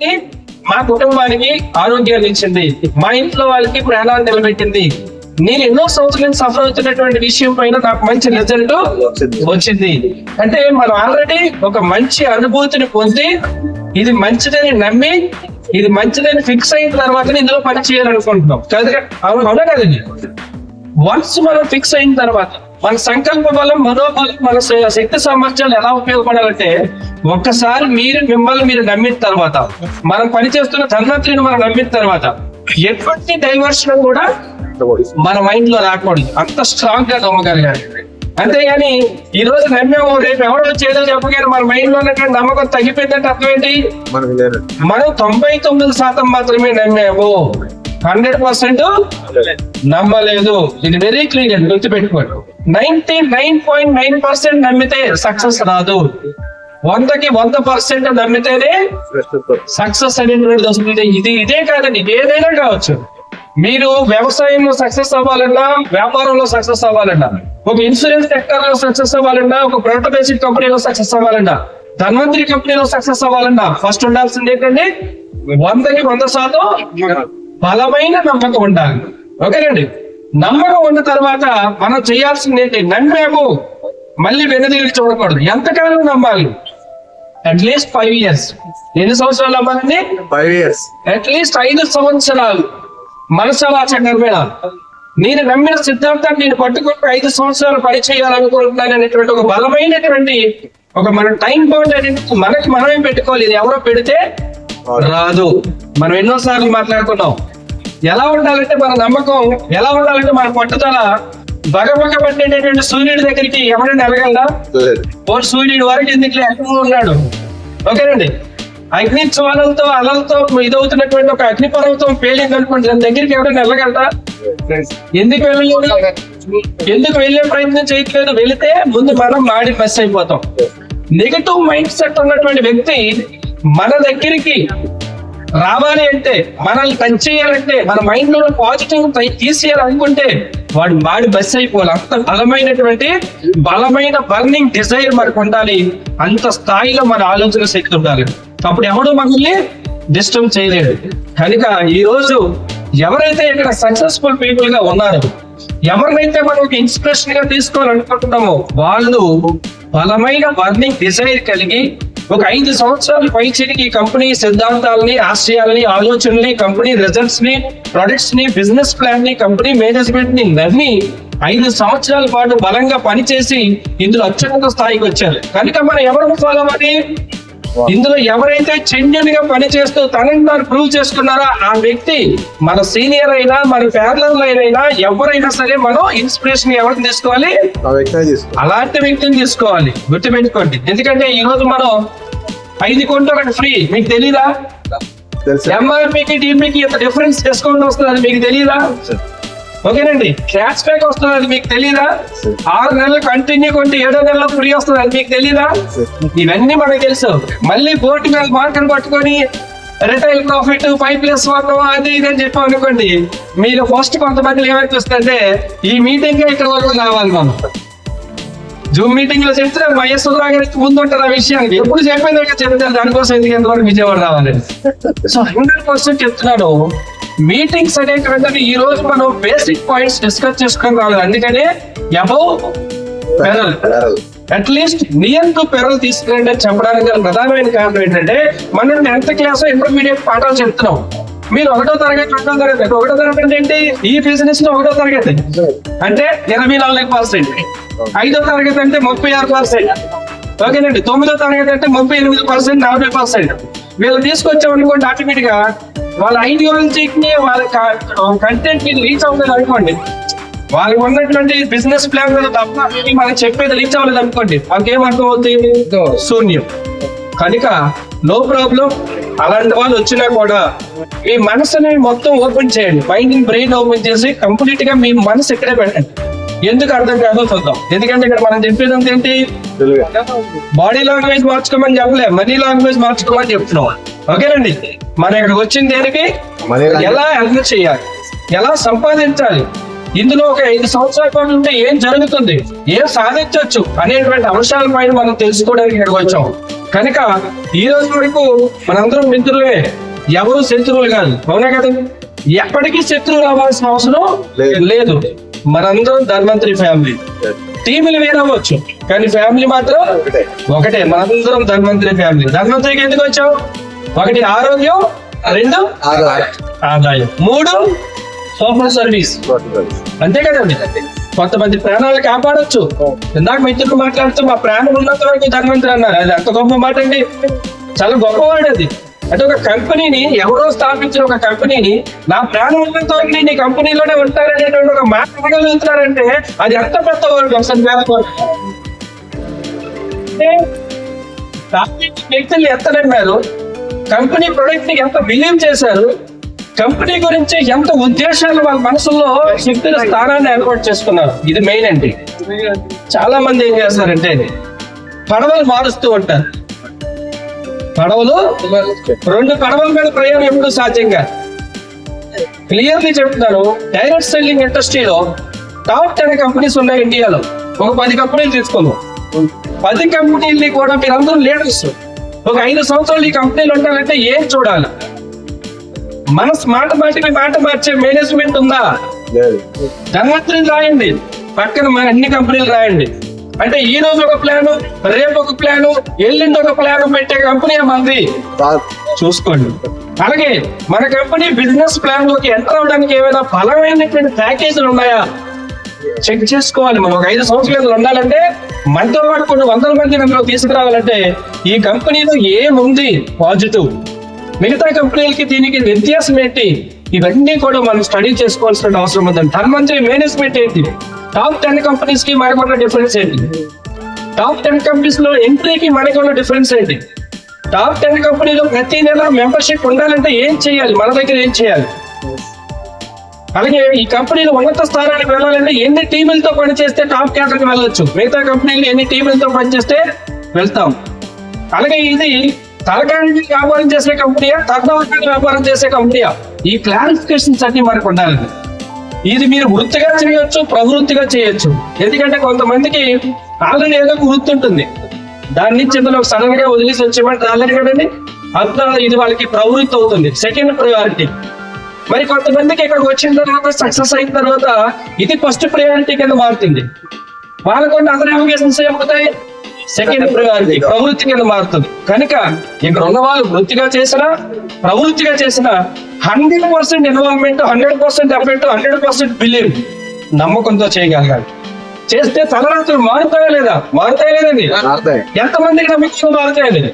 వాళ్ళకి, మా కుటుంబానికి ఆరోగ్యాన్ని ఇచ్చింది, మా ఇంట్లో వాళ్ళకి ప్రాణాలు నిలబెట్టింది. నేను ఎన్నో సంవత్సరాలు సఫర్ అవుతున్నటువంటి విషయం పైన నాకు మంచి రిజల్ట్ వచ్చింది అంటే మనం ఆల్రెడీ ఒక మంచి అనుభూతిని పొంది ఇది మంచిదని నమ్మి ఇది మంచిదని ఫిక్స్ అయిన తర్వాత ఇందులో పని చేయాలనుకుంటున్నాం కదా. అవునా కదండి? వన్స్ మనం ఫిక్స్ అయిన తర్వాత మన సంకల్ప బలం, మనోబలం, మన శక్తి సామర్థ్యాలు ఎలా ఉపయోగపడాలంటే ఒక్కసారి మిమ్మల్ని మీరు నమ్మిన తర్వాత, మనం పనిచేస్తున్న ధన్వంతరిని మనం నమ్మిన తర్వాత ఎటువంటి డైవర్షన్ కూడా మన మైండ్ లో రాకూడదు. అంత స్ట్రాంగ్ గా నమ్మగలిగారు. అంతేగాని ఈ రోజు నమ్మేమో రేపు ఎవరో వచ్చేదో చెప్పగానే మన మైండ్ లో ఉన్నటువంటి నమ్మకం తగ్గిపోయిందంటే అర్థం ఏంటి? మనం 99% మాత్రమే నమ్మాము, 100% నమ్మలేదు. ఇది వెరీ క్లియర్, గుర్తుపెట్టుకోండి. 99.9% నమ్మితే సక్సెస్ రాదు, 100కి 100% నమ్మితేనే సక్సెస్ అనేటువంటిది వస్తుంది. ఇదే కాదండి, ఏదైనా కావచ్చు. మీరు వ్యవసాయంలో సక్సెస్ అవ్వాలన్నా, వ్యాపారంలో సక్సెస్ అవ్వాలన్నా, ఒక ఇన్సూరెన్స్ సెక్టర్ లో సక్సెస్ అవ్వాలన్నా, ఒక ప్రొడక్ట్ బేసిక్ కంపెనీలో సక్సెస్ అవ్వాలన్నా, ధన్వంతరి కంపెనీలో సక్సెస్ అవ్వాలన్నా ఫస్ట్ ఉండాల్సింది ఏంటంటే 100కి 100% బలమైన నమ్మకం ఉండాలి. ఓకేనండి? నమ్మకం ఉన్న తర్వాత మనం చేయాల్సింది ఏంటి? నమ్మాము, మళ్ళీ వెనుదిరిగి చూడకూడదు. ఎంతకాలం నమ్మాలి? At least 5 years. ఎన్ని సంవత్సరాలు నమ్మాలండి? 5 years. అట్లీస్ట్ 5 సంవత్సరాలు మనసవాచకరమైన నేను నమ్మిన సిద్ధాంతాన్ని నేను పట్టుకుని 5 సంవత్సరాలు పని చేయాలనుకుంటున్నాను అనేటువంటి ఒక బలమైనటువంటి ఒక మన టైం బౌండ్ అనేది మనమే పెట్టుకోవాలి. ఇది ఎవరో పెడితే రాదు. మనం ఎన్నోసార్లు మాట్లాడుకున్నాం. ఎలా ఉండాలంటే మన నమ్మకం, ఎలా ఉండాలంటే మన పట్టుదల బగబగ పట్టేటటువంటి సూర్యుడి దగ్గరికి ఎవరైనా వెళ్ళగలరా? సూర్యుడి వరకు ఎందుకు ఎక్కడ ఉన్నాడు? ఓకేనండి? అగ్ని జ్వాలలతో అలలతో ఇదవుతున్నటువంటి ఒక అగ్ని పర్వతం పేలింది అనుకోండి, దాని దగ్గరికి ఎవరైనా వెళ్ళగలరా? ఎందుకు వెళ్ళలేదు? ఎందుకు వెళ్ళే ప్రయత్నం చేయట్లేదు? వెళితే ముందు మనం మాడి బస్ అయిపోతాం. నెగటివ్ మైండ్ సెట్ ఉన్నటువంటి వ్యక్తి మన దగ్గరికి రావాలి అంటే, మనల్ని టచ్ చేయాలంటే, మన మైండ్ లో పాజిటివ్ తీసేయాలనుకుంటే వాడు మాడి బస్ అయిపోవాలి. అంత బలమైన బర్నింగ్ డిజైర్ మనకు ఉండాలి. అంత స్థాయిలో మన ఆలోచన శక్తి ఉండాలి. అప్పుడు ఎవడు మనల్ని డిస్టర్బ్ చేయలేడు. కనుక ఈ రోజు ఎవరైతే ఇక్కడ సక్సెస్ఫుల్ పీపుల్ గా ఉన్నారో, ఎవరినైతే మనం ఒక ఇన్స్పిరేషన్ గా తీసుకోవాలనుకుంటున్నామో వాళ్ళు బలమైన బర్నింగ్ డిజైర్ కలిగి ఒక 5 సంవత్సరాలు పైచికి కంపెనీ సిద్ధాంతాలని, ఆశయాలని, ఆలోచనల్ని, కంపెనీ రిజల్ట్స్ ని, ప్రొడక్ట్స్ ని, బిజినెస్ ప్లాన్ ని, కంపెనీ మేనేజ్మెంట్ ని నమ్మి 5 సంవత్సరాల పాటు బలంగా పనిచేసి ఇందులో అత్యున్నత స్థాయికి వచ్చారు. కనుక మనం ఎవరు ఫాలో అవ్వాలి? ఇందులో ఎవరైతే జెన్యూన్ గా పని చేస్తూ తనని తాను ప్రూవ్ చేసుకున్నారో ఆ వ్యక్తి మన సీనియర్ అయినా, మన ప్యారలల్ అయినా ఎవరైనా సరే మనం ఇన్స్పిరేషన్ ఎవరిని తీసుకోవాలి? అలాంటి వ్యక్తిని తీసుకోవాలి. గుర్తుపెట్టుకోండి. ఎందుకంటే ఈ రోజు మనం 5 కొంటే 1 ఫ్రీ. మీకు తెలీదా? ఎంఆర్పీకి డిపికి ఇంత డిఫరెన్స్ డిస్కౌంట్ వస్తుంది, అది మీకు తెలీదా? ఓకేనండి? క్యాష్ బ్యాక్ వస్తుంది, అది మీకు తెలీదా? 6 నెలలు కంటిన్యూ కొంటే 7వ నెలలో ఫ్రీ వస్తుంది, అది మీకు తెలీదా? ఇవన్నీ మనకు తెలుసు. మళ్ళీ బోర్డు మీద మార్కెట్ పట్టుకొని రిటైల్ ప్రాఫిట్ 5+1 అది ఇది అని చెప్పాం అనుకోండి, మీరు ఫస్ట్ కొంతమంది ఏమనిపిస్తుందంటే ఈ మీటింగ్ ఇక్కడ వరకు రావాలి. మనం జూమ్ మీటింగ్ లో చెప్తే వైఎస్ గారికి ముందు ఉంటారు ఆ విషయానికి. ఎప్పుడు చెప్పేది చెప్తారు, దానికోసం ఎందుకు ఎంతవరకు విజయవాడ రావాలి. సో 100% చెప్తున్నాను. మీటింగ్స్ అనేటువంటి ఈ రోజు మనం బేసిక్ పాయింట్స్ డిస్కస్ చేసుకొని రావాలి. అందుకనే above pearl, at least near to pearl తీసుకురండి అని చెప్పడానికి ప్రధానమైన కారణం ఏంటంటే, మనం 10th క్లాస్ ఇంటర్మీడియట్ పాఠాలు చెప్తున్నాం. మీరు 1వ తరగతి 2వ తరగతి 1వ తరగతి ఏంటి? ఈ బిజినెస్ లో 1వ తరగతి అంటే 24%, 5వ తరగతి అంటే 36%, ఓకేనండి? 9వ తరగతి అంటే 38%, 40%. వీళ్ళు తీసుకొచ్చామనుకోండి, ఆటోమేటిక్ గా వాళ్ళ ఐడియాలజీకి, వాళ్ళ కంటెంట్ కి రీచ్ అవ్వలేదు అనుకోండి, వాళ్ళకి ఉన్నటువంటి బిజినెస్ ప్లాన్ తప్ప మనం చెప్పేది రీచ్ అవ్వలేదు అనుకోండి, మాకేం అర్థం అవుతుంది? శూన్యం. కనుక నో ప్రాబ్లం. అలాంటి వాళ్ళు వచ్చినా కూడా మీ మనసుని మొత్తం ఓపెన్ చేయండి. మైండ్ బ్రెయిన్ ఓపెన్ చేసి కంప్లీట్ గా మీ మనసు ఇక్కడే పెట్టండి. ఎందుకు అర్థం కాదో చూద్దాం. ఎందుకంటే ఇక్కడ మనం చెప్పేది ఏంటి? బాడీ లాంగ్వేజ్ మార్చుకోమని చెప్పలే, మనీ లాంగ్వేజ్ మార్చుకోమని చెప్తున్నాం. ఓకేనండి? మనం ఇక్కడికి వచ్చింది దేనికి? ఎలా ఎర్న్ చేయాలి, ఎలా సంపాదించాలి, ఇందులో ఒక 5 సంవత్సరాల పాటు ఉంటే ఏం జరుగుతుంది, ఏం సాధించవచ్చు అనేటువంటి అంశాల పైన మనం తెలుసుకోవడానికి ఇక్కడికి వచ్చాం. కనుక ఈ రోజు వరకు మనందరం మిత్రులే, ఎవరు శత్రువులు కాదు. అవునా కదా? ఎప్పటికీ శత్రువులు అవ్వాల్సిన అవసరం లేదు. మనందరం ధన్వంతరి ఫ్యామిలీ. టీములు వేరవచ్చు కానీ ఫ్యామిలీ మాత్రం ఒకటే. మనందరం ధన్వంతరి ఫ్యామిలీ. ధన్వంతరికి ఎందుకు వచ్చాం? 1 ఆరోగ్యం, 2 ఆదాయం, 3 సోషల్ సర్వీస్. అంతే కదండి. కొంతమంది ప్రాణాలు కాపాడొచ్చు. ఇందాక మిత్రులు మాట్లాడుతూ మా ప్రాణం ఉన్నంత వరకు ధన్వంతరి అన్నారు. అది అంత గొప్ప మాట అండి. చాలా గొప్పవాడు అది. అంటే ఒక కంపెనీని ఎవరో స్థాపించిన ఒక కంపెనీని నా ప్రాణం ఉన్నంత వరకు నేను ఈ కంపెనీలోనే ఉంటారనేటువంటి ఒక మాట అనగలుగుతున్నారంటే అది ఎంత పెద్ద వరకు అసలు వ్యక్తులు ఎంత నమ్మారు, కంపెనీ ప్రొడక్ట్ ని ఎంత బిలీవ్ చేశారు, కంపెనీ గురించి ఎంత ఉద్దేశాలు వాళ్ళ మనసులో శక్తుల స్థానాన్ని ఏర్పాటు చేసుకున్నారు. ఇది మెయిన్ అండి. చాలా మంది ఏం చేస్తారంటే పడవలు మారుస్తూ ఉంటారు. పడవలు 2 పడవల మీద ప్రయాణం ఎప్పుడు సాధ్యంగా. క్లియర్లీ చెప్తున్నారు. డైరెక్ట్ సెల్లింగ్ ఇండస్ట్రీలో టాప్ 10 కంపెనీస్ ఉన్నాయి ఇండియాలో. ఒక 10 కంపెనీలు తీసుకున్నాం. 10 కంపెనీలని కూడా మీరందరూ లీడర్స్. ఒక 5 సంవత్సరాలు ఈ కంపెనీలు ఉండాలంటే ఏం చూడాలి? మన మాట మార్చే మేనేజ్మెంట్ ఉందా? ధన్వంతరిని రాయండి, పక్కన మన అన్ని కంపెనీలు రాయండి. అంటే ఈ రోజు ఒక ప్లాను, రేపు ఒక ప్లాను, ఎల్లుండి ఒక ప్లాను పెట్టే కంపెనీ మంది చూసుకోండి. అలాగే మన కంపెనీ బిజినెస్ ప్లాన్ లోకి ఎంటర్ అవడానికి ఏమైనా బలమైనటువంటి ప్యాకేజీలు ఉన్నాయా చెక్ చేసుకోవాలి. మనం ఒక 5 సంవత్సరాలు ఉండాలంటే మనతో పాటు కొన్ని 100 మంది అందులో తీసుకురావాలంటే ఈ కంపెనీలో ఏముంది పాజిటివ్, మిగతా కంపెనీలకి దీనికి వ్యత్యాసం ఏంటి, ఇవన్నీ కూడా మనం స్టడీ చేసుకోవాల్సిన అవసరం ఉందండి. ధన్వంతరి మేనేజ్మెంట్ ఏంటి, టాప్ 10 కంపెనీస్ కి మనకున్న డిఫరెన్స్ ఏంటి, టాప్ 10 కంపెనీస్ లో ఎంట్రీకి మనకున్న డిఫరెన్స్ ఏంటి, టాప్ 10 కంపెనీలో ప్రతి నెల మెంబర్షిప్ ఉండాలంటే ఏం చేయాలి, మన దగ్గర ఏం చేయాలి, అలాగే ఈ కంపెనీలు ఉన్నత స్థానానికి వెళ్ళాలంటే ఎన్ని టీములతో పనిచేస్తే టాప్ క్యాటర్కి వెళ్ళొచ్చు, మిగతా కంపెనీలు ఎన్ని టీములతో పనిచేస్తే వెళ్తాం. అలాగే ఇది తలకానికి వ్యాపారం చేసే కంపెనీయా, తగ్గవకానికి వ్యాపారం చేసే కంపెనీయా, ఈ క్లారిఫికేషన్స్ అన్ని మనకు ఉండాలి. ఇది మీరు వృత్తిగా చేయొచ్చు, ప్రవృత్తిగా చేయొచ్చు. ఎందుకంటే కొంతమందికి ఆల్రెడీ ఏదో ఒక వృత్తి ఉంటుంది, దాని నుంచి ఇందులో సడన్ గా వదిలేసి వచ్చేమంటే ఆల్రెడీ కదండి, అంతా ఇది వాళ్ళకి ప్రవృత్తి అవుతుంది, సెకండ్ ప్రయారిటీ. మరి కొంతమందికి ఇక్కడికి వచ్చిన తర్వాత సక్సెస్ అయిన తర్వాత ఇది ఫస్ట్ ప్రయారిటీ కింద మారుతుంది. వాళ్ళకు అదర్ అప్లికేషన్స్ ఏమవుతాయి, సెకండ్ ప్రయారిటీ, ప్రవృత్తి కింద మారుతుంది. కనుక ఇక్కడ ఉన్న వాళ్ళు వృత్తిగా చేసినా ప్రవృత్తిగా చేసినా 100% ఇన్వాల్వ్మెంట్, 100% ఎఫెక్ట్, 100% బిలీవ్, నమ్మకంతో చేయగలగాలి. చేస్తే తలరాత్రులు మారుతాయా లేదా? మారుతాయా లేదండి? ఎంతమందికి నమ్మకంతో మారుతాయా లేదు?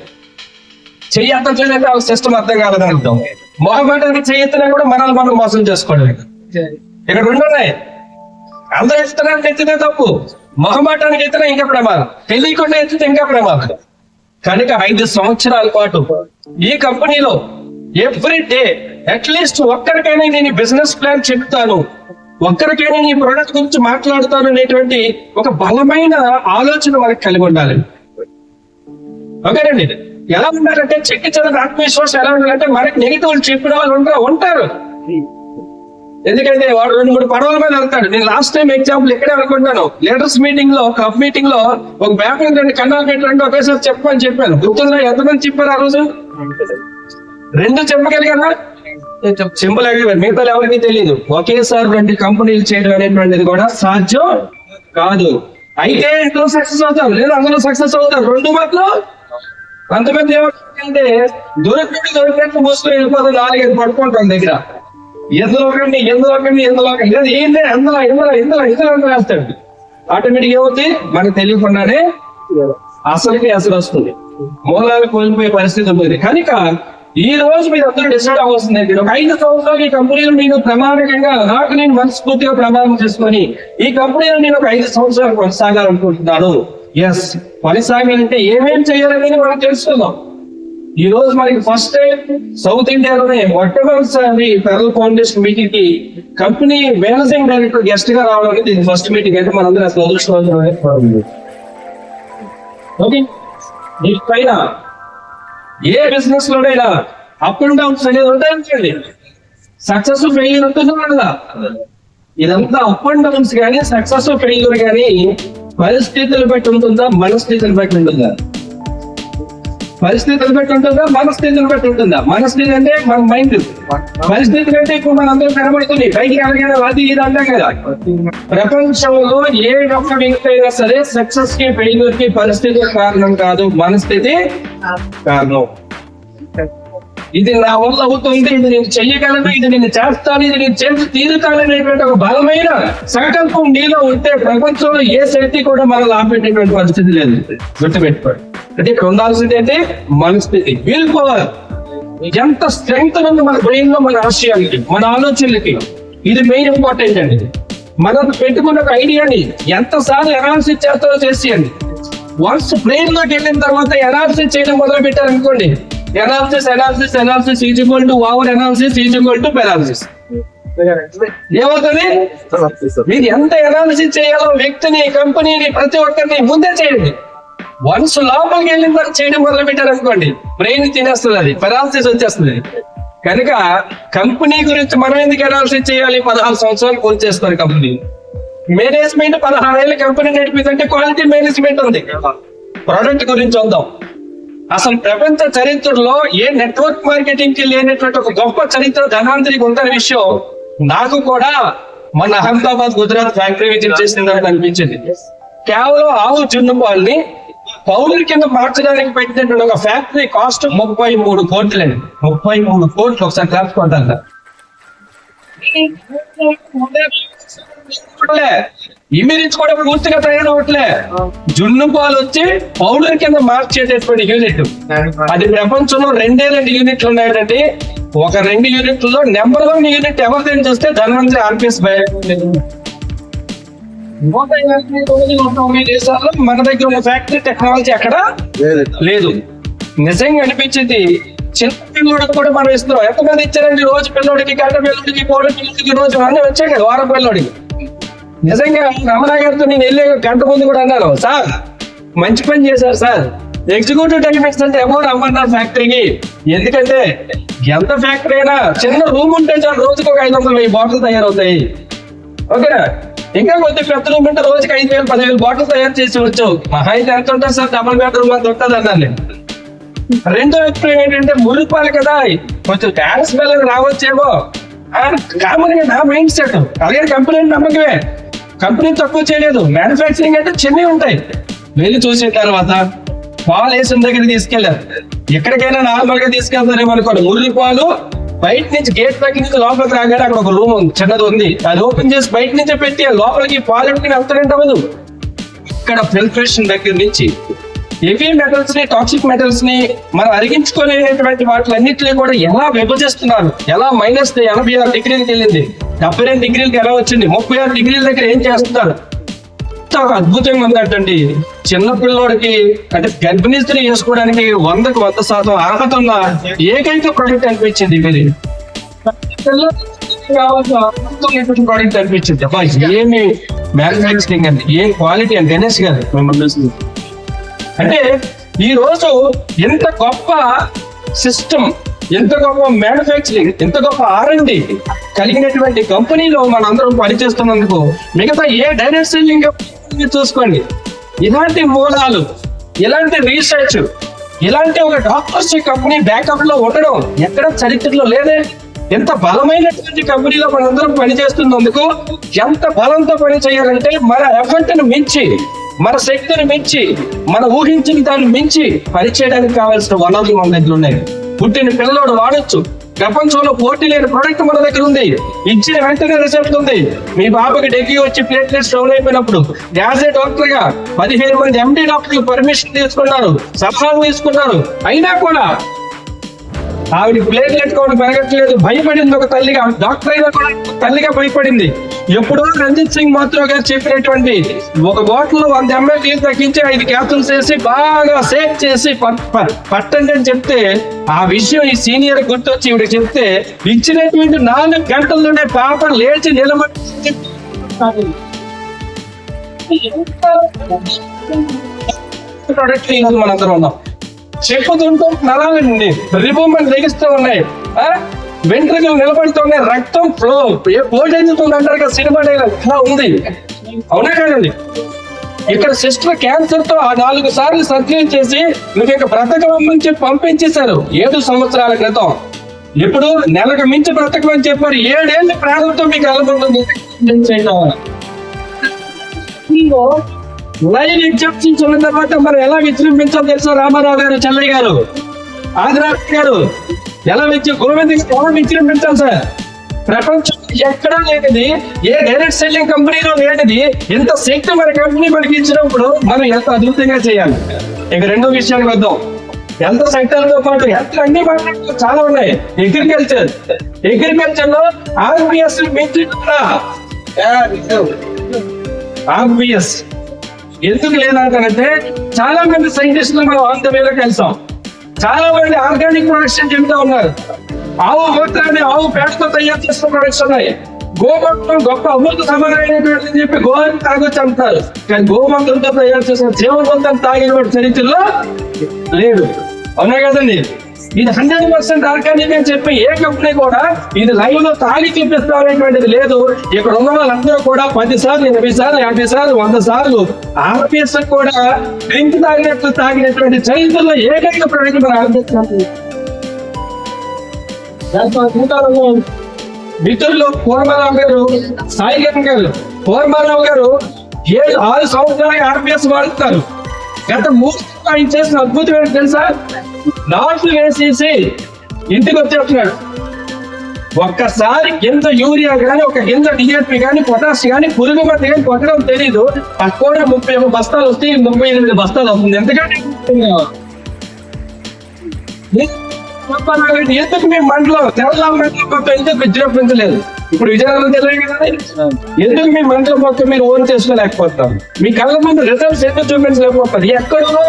చెయ్యి అర్థం చేయాలంటే ఆ సిస్టమ్ అర్థం కాలేదని అర్థం. మొహమాటానికి చేయొచ్చినా కూడా మనల్ని మనం మోసం చేసుకోవడం. ఇక్కడ 2 ఉన్నాయి. అందరూ ఎత్తుతానికి ఎత్తితే తప్పు, మొహమాటానికి ఎత్తినా ఇంకా ప్రమాదం, తెలియకుండా ఎత్తితే ఇంకా ప్రమాదం. కనుక 5 సంవత్సరాల పాటు ఈ కంపెనీలో ఎవ్రీ డే అట్లీస్ట్ ఒక్కరికైనా నేను బిజినెస్ ప్లాన్ చెప్తాను, ఒక్కరికైనా ఈ ప్రోడక్ట్ గురించి మాట్లాడుతాను అనేటువంటి ఒక బలమైన ఆలోచన మనకు కలిగి ఉండాలి. ఓకేనండి. ఎలా ఉండాలంటే చెక్కి చెదర ఆత్మవిశ్వాసం ఎలా ఉండాలంటే మనకి నెగిటివ్ చెప్పిన వాళ్ళు ఉంటారు. ఎందుకంటే వాడు 2-3 పడవల మీద వెళ్తాడు. నేను లాస్ట్ టైం ఎగ్జాంపుల్ ఇక్కడే అనుకుంటాను. లీడర్స్ మీటింగ్ లో, క్లబ్ మీటింగ్ లో ఒక బ్యాగ్ 2 కన్నాలు పెట్టండి ఒకేసారి చెప్పమని చెప్పాను. గుర్తుందా? ఎంతమంది చెప్పారు ఆ రోజు? 2 చెప్పగలిగారా? చెప్పలేకపోయారు. మిగతా ఎవరికి తెలియదు. ఒకేసారి 2 కంపెనీలు చేయడం అనేటువంటిది కూడా సాధ్యం కాదు. అయితే ఇందులో సక్సెస్ అవుతారు, లేదా అందులో సక్సెస్ అవుతారు. 2 మాటలు అంతమంది ఏమంటే దొరికినట్టు మోసుకొని వెళ్ళిపోతాం, 4-5 పడుకుంటాం దగ్గర. ఎందులో వేస్తాడు. ఆటోమేటిక్ ఏమవుతుంది, మనకు తెలియకుండానే అసలుకి అసలు వస్తుంది, మూలాలు కోల్పోయే పరిస్థితి ఉంటుంది. కనుక ఈ రోజు మీరు అందరూ డిసైడ్ అవ్వాల్సింది ఏంటి, ఒక 5 సంవత్సరాలు ఈ కంపెనీలు నేను ప్రమాణికంగా నాకు నేను మనస్ఫూర్తిగా ప్రమాణం చేసుకొని ఈ కంపెనీలో నేను ఒక 5 సంవత్సరాలు కొనసాగాలనుకుంటున్నాను. ఎస్, కొనసాగాలంటే ఏమేమి చేయాలనేది మనం తెలుసుకుందాం. ఈ రోజు మనకి ఫస్ట్ టైం సౌత్ ఇండియాలోనే మొట్టమొదటిసారి పెరల్ ఫౌండేషన్ మీటింగ్ కి కంపెనీ మేనేజింగ్ డైరెక్టర్ గెస్ట్ గా రావడం అనేది ఇది ఫస్ట్ మీటింగ్. అయితే మనందరూ అసలు అదృష్టవంతులు. ఓకే, పైన ఏ బిజినెస్ లోనైనా అప్ అండ్ డౌన్స్ అనేది ఉంటాయండి. సక్సెస్ ఫెయిల్యూర్ ఉంటుంది కదా. ఇదంతా అప్ అండ్ డౌన్స్ కానీ సక్సెస్ ఫెయిల్యూర్ కానీ పరిస్థితులు బట్టి ఉంటుందా, మనస్థితులు బట్టి ఉంటుందా? పరిస్థితులు బట్టి ఉంటుందా, మనస్థితులు బట్టి ఉంటుందా? మనస్థితి అంటే మన మైండ్, పరిస్థితులు అంటే ఇప్పుడు మన అందరూ కనబడుతుంది పైకి అలాగే అది ఇది అంటాం కదా. ప్రపంచంలో ఏ ఒక్క వ్యక్తి అయినా సరే సక్సెస్ కి ఫెయిల్యూర్ కి పరిస్థితి కారణం కాదు, మనస్థితి కారణం. ఇది నా వల్ల అవుతుంది, ఇది నేను చెయ్యగలను, ఇది నేను చేస్తాను, ఇది నేను చేసి తీరుతాను అనేటువంటి ఒక బలమైన సంకల్పం నీలో ఉంటే ప్రపంచంలో ఏ శక్తి కూడా మనల్ని ఆపేటటువంటి పరిస్థితి లేదు. గుర్తుపెట్టుకోండి. అంటే ఇక్కడ ఉండాల్సింది ఏంటి? మనస్థితి, విల్ పవర్. ఎంత స్ట్రెంగ్త్ ఉంది మన బ్రెయిన్ లో, మన ఆశయానికి, మన ఆలోచనలకి. ఇది మెయిన్ ఇంపార్టెంట్ అండి. మనం పెట్టుకున్న ఒక ఐడియాని ఎంతసార్లు అనాలిసిస్ చేస్తారో చేసేయండి. వన్స్ బ్రెయిన్ లోకి వెళ్ళిన తర్వాత అనాలిసిస్ చేయడం మొదలు పెట్టారనుకోండి, analysis is equal to our analysis is equal to paralysis. ఏమవుతుంది? మీరు ఎంత అనాలిసిస్ చేయాలో వ్యక్తిని, కంపెనీని, ప్రతి ఒక్కరిని ముందే చేయండి. వన్స్ లోపలికి వెళ్ళిన తర్వాత చేయడం మొదలు పెట్టారనుకోండి, బ్రెయిన్ తినేస్తుంది, అది పెరాలసిస్ వచ్చేస్తుంది. కనుక కంపెనీ గురించి మనం ఎందుకు అనాలిసిస్ చేయాలి? 16 సంవత్సరాలు కోర్స్ చేస్తారు కంపెనీ. మేనేజ్మెంట్ 16 ఏళ్ళ కంపెనీ నడిపిందంటే క్వాలిటీ మేనేజ్మెంట్ ఉంది. ప్రోడక్ట్ గురించి వద్దాం. అసలు ప్రపంచ చరిత్రలో ఏ నెట్వర్క్ మార్కెటింగ్ కి లేనటువంటి ఒక గొప్ప చరిత్ర ధనాంతరికి ఉందనే విషయం నాకు కూడా మన అహ్మదాబాద్ గుజరాత్ ఫ్యాక్టరీ విజిట్ చేసిందని అనిపించింది. కేవలం ఆవు జున్ను పాలని పౌడర్ కింద మార్చడానికి పెట్టినటువంటి ఒక ఫ్యాక్టరీ కాస్ట్ 33 కోట్లు అండి. 33 కోట్లు ఒకసారి రాసుకోండి. ఇమిరించి కూడా పూర్తిగా తయారవట్లే. జున్ను పాలు వచ్చి పౌడర్ కింద మార్చేటటువంటి యూనిట్ అది ప్రపంచంలో 2 యూనిట్లు ఉన్నాయండి. ఒక 2 యూనిట్లలో నెంబర్ 1 యూనిట్ ఎవరిదని చూస్తే ధన్వంతరి ఆర్పిఎస్ దేశాల్లో మన దగ్గర ఉన్న ఫ్యాక్టరీ టెక్నాలజీ అక్కడ లేదు. నిజంగా అనిపించింది. చిన్న పిల్లోడికి కూడా మనం ఇస్తున్నాం. ఎంతమంది ఇచ్చారండి రోజు పిల్లోడికి, గంట పిల్లోడికి, కోడి పిల్లోడికి, రోజు అన్నీ వచ్చాయి కదా వారం పిల్లోడికి. నిజంగా రమణ గారితో నేను వెళ్ళే గంట ముందు కూడా అన్నాను, సార్ మంచి పని చేశారు సార్, ఎగ్జిక్యూటివ్ టెక్నిక్స్ అంటే ఎవరు అమ్మన్నారు ఫ్యాక్టరీకి. ఎందుకంటే ఎంత ఫ్యాక్టరీ అయినా చిన్న రూమ్ ఉంటే చాలు రోజుకి ఒక 500,000 బాటిల్ తయారవుతాయి. ఓకేనా? ఇంకా కొద్ది పెద్ద రూమ్ ఉంటే రోజుకి 5,000, 10,000 బాటిల్ తయారు చేసి వచ్చు. మహా అయితే ఎంత ఉంటుంది సార్? డబుల్ బెడ్రూమ్ అంత ఉంటుంది అన్నాను నేను. రెండో అభిప్రాయం ఏంటంటే మురిపాలి కదా, కొంచెం గ్యాస్ బిల్ రావచ్చేమో కామన్ గా నా మైండ్ సెట్. అలాగే కంపెనీ నమ్మకమే, కంపెనీ తక్కువ చేయలేదు. మ్యానుఫ్యాక్చరింగ్ అంటే చిన్నవి ఉంటాయి. వెళ్ళి చూసిన తర్వాత పాలు వేసిన దగ్గర తీసుకెళ్లారు. ఎక్కడికైనా నార్మల్ గా తీసుకెళ్తారేమో అనుకోండి. మురళి పాలు బయట నుంచి గేట్ దగ్గర నుంచి లోపలికి రాగానే అక్కడ ఒక రూమ్ ఉంది, చిన్నది ఉంది. అది ఓపెన్ చేసి బయట నుంచే పెట్టి లోపలికి పాలు పెట్టుకుని వెళ్తారంటే అవ్వదు. ఇక్కడ ఫిల్ట్రేషన్ దగ్గర నుంచి హెవీ మెటల్స్ ని, టాక్సిక్ మెటల్స్ ని మనం అరిగించుకోలేనటువంటి వాటిలన్నింటినీ కూడా ఎలా విభజిస్తున్నారు, ఎలా -86 డిగ్రీలకి వెళ్ళింది, 72 డిగ్రీలకి ఎలా వచ్చింది, 36 డిగ్రీల దగ్గర ఏం చేస్తున్నారు. అద్భుతంగా ఉందంటండి. చిన్న పిల్లోడికి అంటే గర్భిణీ స్త్రీ చేసుకోవడానికి 100కు 100% అర్హత ఉన్న ఏకైక ప్రోడక్ట్ అనిపించింది. ఇది ప్రోడక్ట్ అనిపించింది. అబ్బా ఏమి మ్యానుఫ్యాక్చరింగ్ అండి, ఏం క్వాలిటీ అండి. గణేష్ గారు మిమ్మల్ని అంటే ఈ రోజు ఎంత గొప్ప సిస్టమ్, ఎంత గొప్ప మ్యానుఫ్యాక్చరింగ్, ఎంత గొప్ప R&D కలిగినటువంటి కంపెనీలో మనందరం పనిచేస్తున్నందుకు మిగతా ఏ డైరెక్ట్ సెల్లింగ్ చూసుకోండి. ఇలాంటి మూలాలు, ఇలాంటి రీసెర్చ్, ఇలాంటి ఒక డాక్టర్స్ కంపెనీ బ్యాకప్ లో ఉండడం ఎక్కడ చరిత్రలో లేదే. ఎంత బలమైనటువంటి కంపెనీలో మనందరం పనిచేస్తున్నందుకు ఎంత బలంతో పని చేయాలంటే మన ఎఫర్ట్ ను మించి, మన శక్తిని మించి, మన ఊహించిన దాన్ని మించి పనిచేయడానికి కావాల్సిన వనరులు మన దగ్గర ఉన్నాయి. పుట్టిన పిల్లలోడు వాడొచ్చు. ప్రపంచంలో పోటీ లేని ప్రొడక్ట్ మన దగ్గర ఉంది. ఇచ్చిన వెంటనే రిజల్ట్ ఉంది. మీ బాబుకి డెగ్యూ వచ్చి ప్లేట్లెట్స్ డౌన్ అయిపోయినప్పుడు యాజ్ ఏ డాక్టర్ గా 15 మంది MD డాక్టర్లు పర్మిషన్ తీసుకున్నారు, సలహాలు తీసుకున్నారు. అయినా కూడా ఆవిడ ప్లేట్లెట్ కూడా పెరగట్లేదు. భయపడింది ఒక తల్లిగా. డాక్టర్ అయినా కూడా తల్లిగా భయపడింది. ఎప్పుడో రంజిత్ సింగ్ మాత్రో గారు చెప్పినటువంటి ఒక బాటిల్ 100 ml నీళ్ళు తగ్గించి 5 క్యాప్సూల్స్ వేసి బాగా సేక్ చేసి పట్టండి అని చెప్తే ఆ విషయం ఈ సీనియర్ గుర్తొచ్చి ఇవిడికి చెప్తే ఇచ్చినటువంటి 4 గంటల్లోనే పాప లేచి నిలబడి ప్రొడక్ట్ మనందరం ఉన్నాం. చెప్పుతుంటూ నరాలండి రిమూవ్మెంట్ లెగిస్తూ ఉన్నాయి, వెంట్రుకలు నిలబడుతూ ఉన్నాయి, రక్తం ఫ్లో పోటెందుతుంది అంటారు కదా సినిమా డైలాగ్. అలా ఉంది. అవునా కాదండి? ఇక్కడ సిస్టర్ క్యాన్సర్ తో ఆ 4 సార్లు సర్జరీ చేసి నువ్వు ఇక బ్రతకమని చెప్పి పంపించేశారు 7 సంవత్సరాల క్రితం. ఇప్పుడు నెలకు మించి బ్రతకమని చెప్పారు. 7 ఏళ్ళ ప్రాణంతో మీకు వెళ్ళబడుతుంది. లైవ్ ఎగ్జామ్షన్స్ ఉన్న తర్వాత మనం ఎలా విజృంభించాలో తెలుసా? రామారావు గారు, చెల్లయ్య గారు, ఆదిరాజ్ గారు ఎలా గోవింద్ ఎలా విజృంభించాలి సార్? ప్రపంచం ఎక్కడా లేనిది, ఏ డైరెక్ట్ సెల్లింగ్ కంపెనీలో లేనిది ఇంత శక్తి మన కంపెనీ మనకి ఇచ్చినప్పుడు మనం ఎంత అద్భుతంగా చేయాలి. ఇక రెండో విషయానికి వద్దాం. హెల్త్ సెక్టర్ తో పాటు హెల్త్ అన్ని చాలా ఉన్నాయి. అగ్రికల్చర్ లో ఆర్బిఎస్ ఆర్బిఎస్ ఎందుకు లేదంటే చాలా మంది సైంటిస్టులు మనం ఆంధ్రలో కలిసాం. చాలా మంది ఆర్గానిక్ ప్రొడక్షన్ చెబుతా ఉన్నారు. ఆవు మూత్రాన్ని ఆవు పేడతో తయారు చేసిన ప్రొడక్ట్స్ ఉన్నాయి. గోమూత్రం గొప్ప అమృత సమానమైనటువంటి చెప్పి గోవాన్ని తాగొచ్చి అంటారు. కానీ గోమూత్రంతో తయారు చేసిన జీవవంతం తాగిన చరిత్రలో లేదు. అవునా కదండి? ఇది 100% ఆర్గానిక్ అని చెప్పి ఏ కంపెనీ కూడా ఇది లైవ్ లో తాగి చూపిస్తామనేటువంటిది లేదు. ఇక్కడ ఉన్న వాళ్ళందరూ కూడా 10 సార్లు 20 సార్లు 50 సార్లు 100 సార్లు ఆర్పిఎస్ కూడా డ్రింక్ తాగినటువంటి చరిత్రలో ఏకైక ప్రొడక్ట్ మనం ఆర్పిస్తాం. మిత్రులు పూర్మారావు గారు, సాయి గారు, పూర్మారావు గారు 6 సంవత్సరాలుగా ఆర్పిఎస్ వాడుతున్నారు. గత 3 ఆయన చేసిన అద్భుతం ఏంటి తెలుసా? నాట్లు వేసేసి ఇంటికి వచ్చేస్తున్నాడు. ఒక్కసారి గింజ యూరియా కానీ, ఒక గింజ డిఏపి కానీ, పొటాష్ కానీ, పురుగు మంది కానీ కొట్టడం తెలీదు. తక్కువ 30 బస్తాలు వస్తాయి, 38 బస్తాలు అవుతుంది. ఎందుకంటే ఎందుకు మీ మండలం తెలంగాణ మండలం మొత్తం ఎందుకు విజృంభించలేదు? ఇప్పుడు విజయనగరం తెలియదు కదా, ఎందుకు మీ మండలం మొత్తం మీరు ఓన్ చేసుకోలేకపోతాం? మీ కళ్ళ ముందు రిజల్ట్స్ ఎందుకు చూపించలేకపోతారు? ఎక్కడో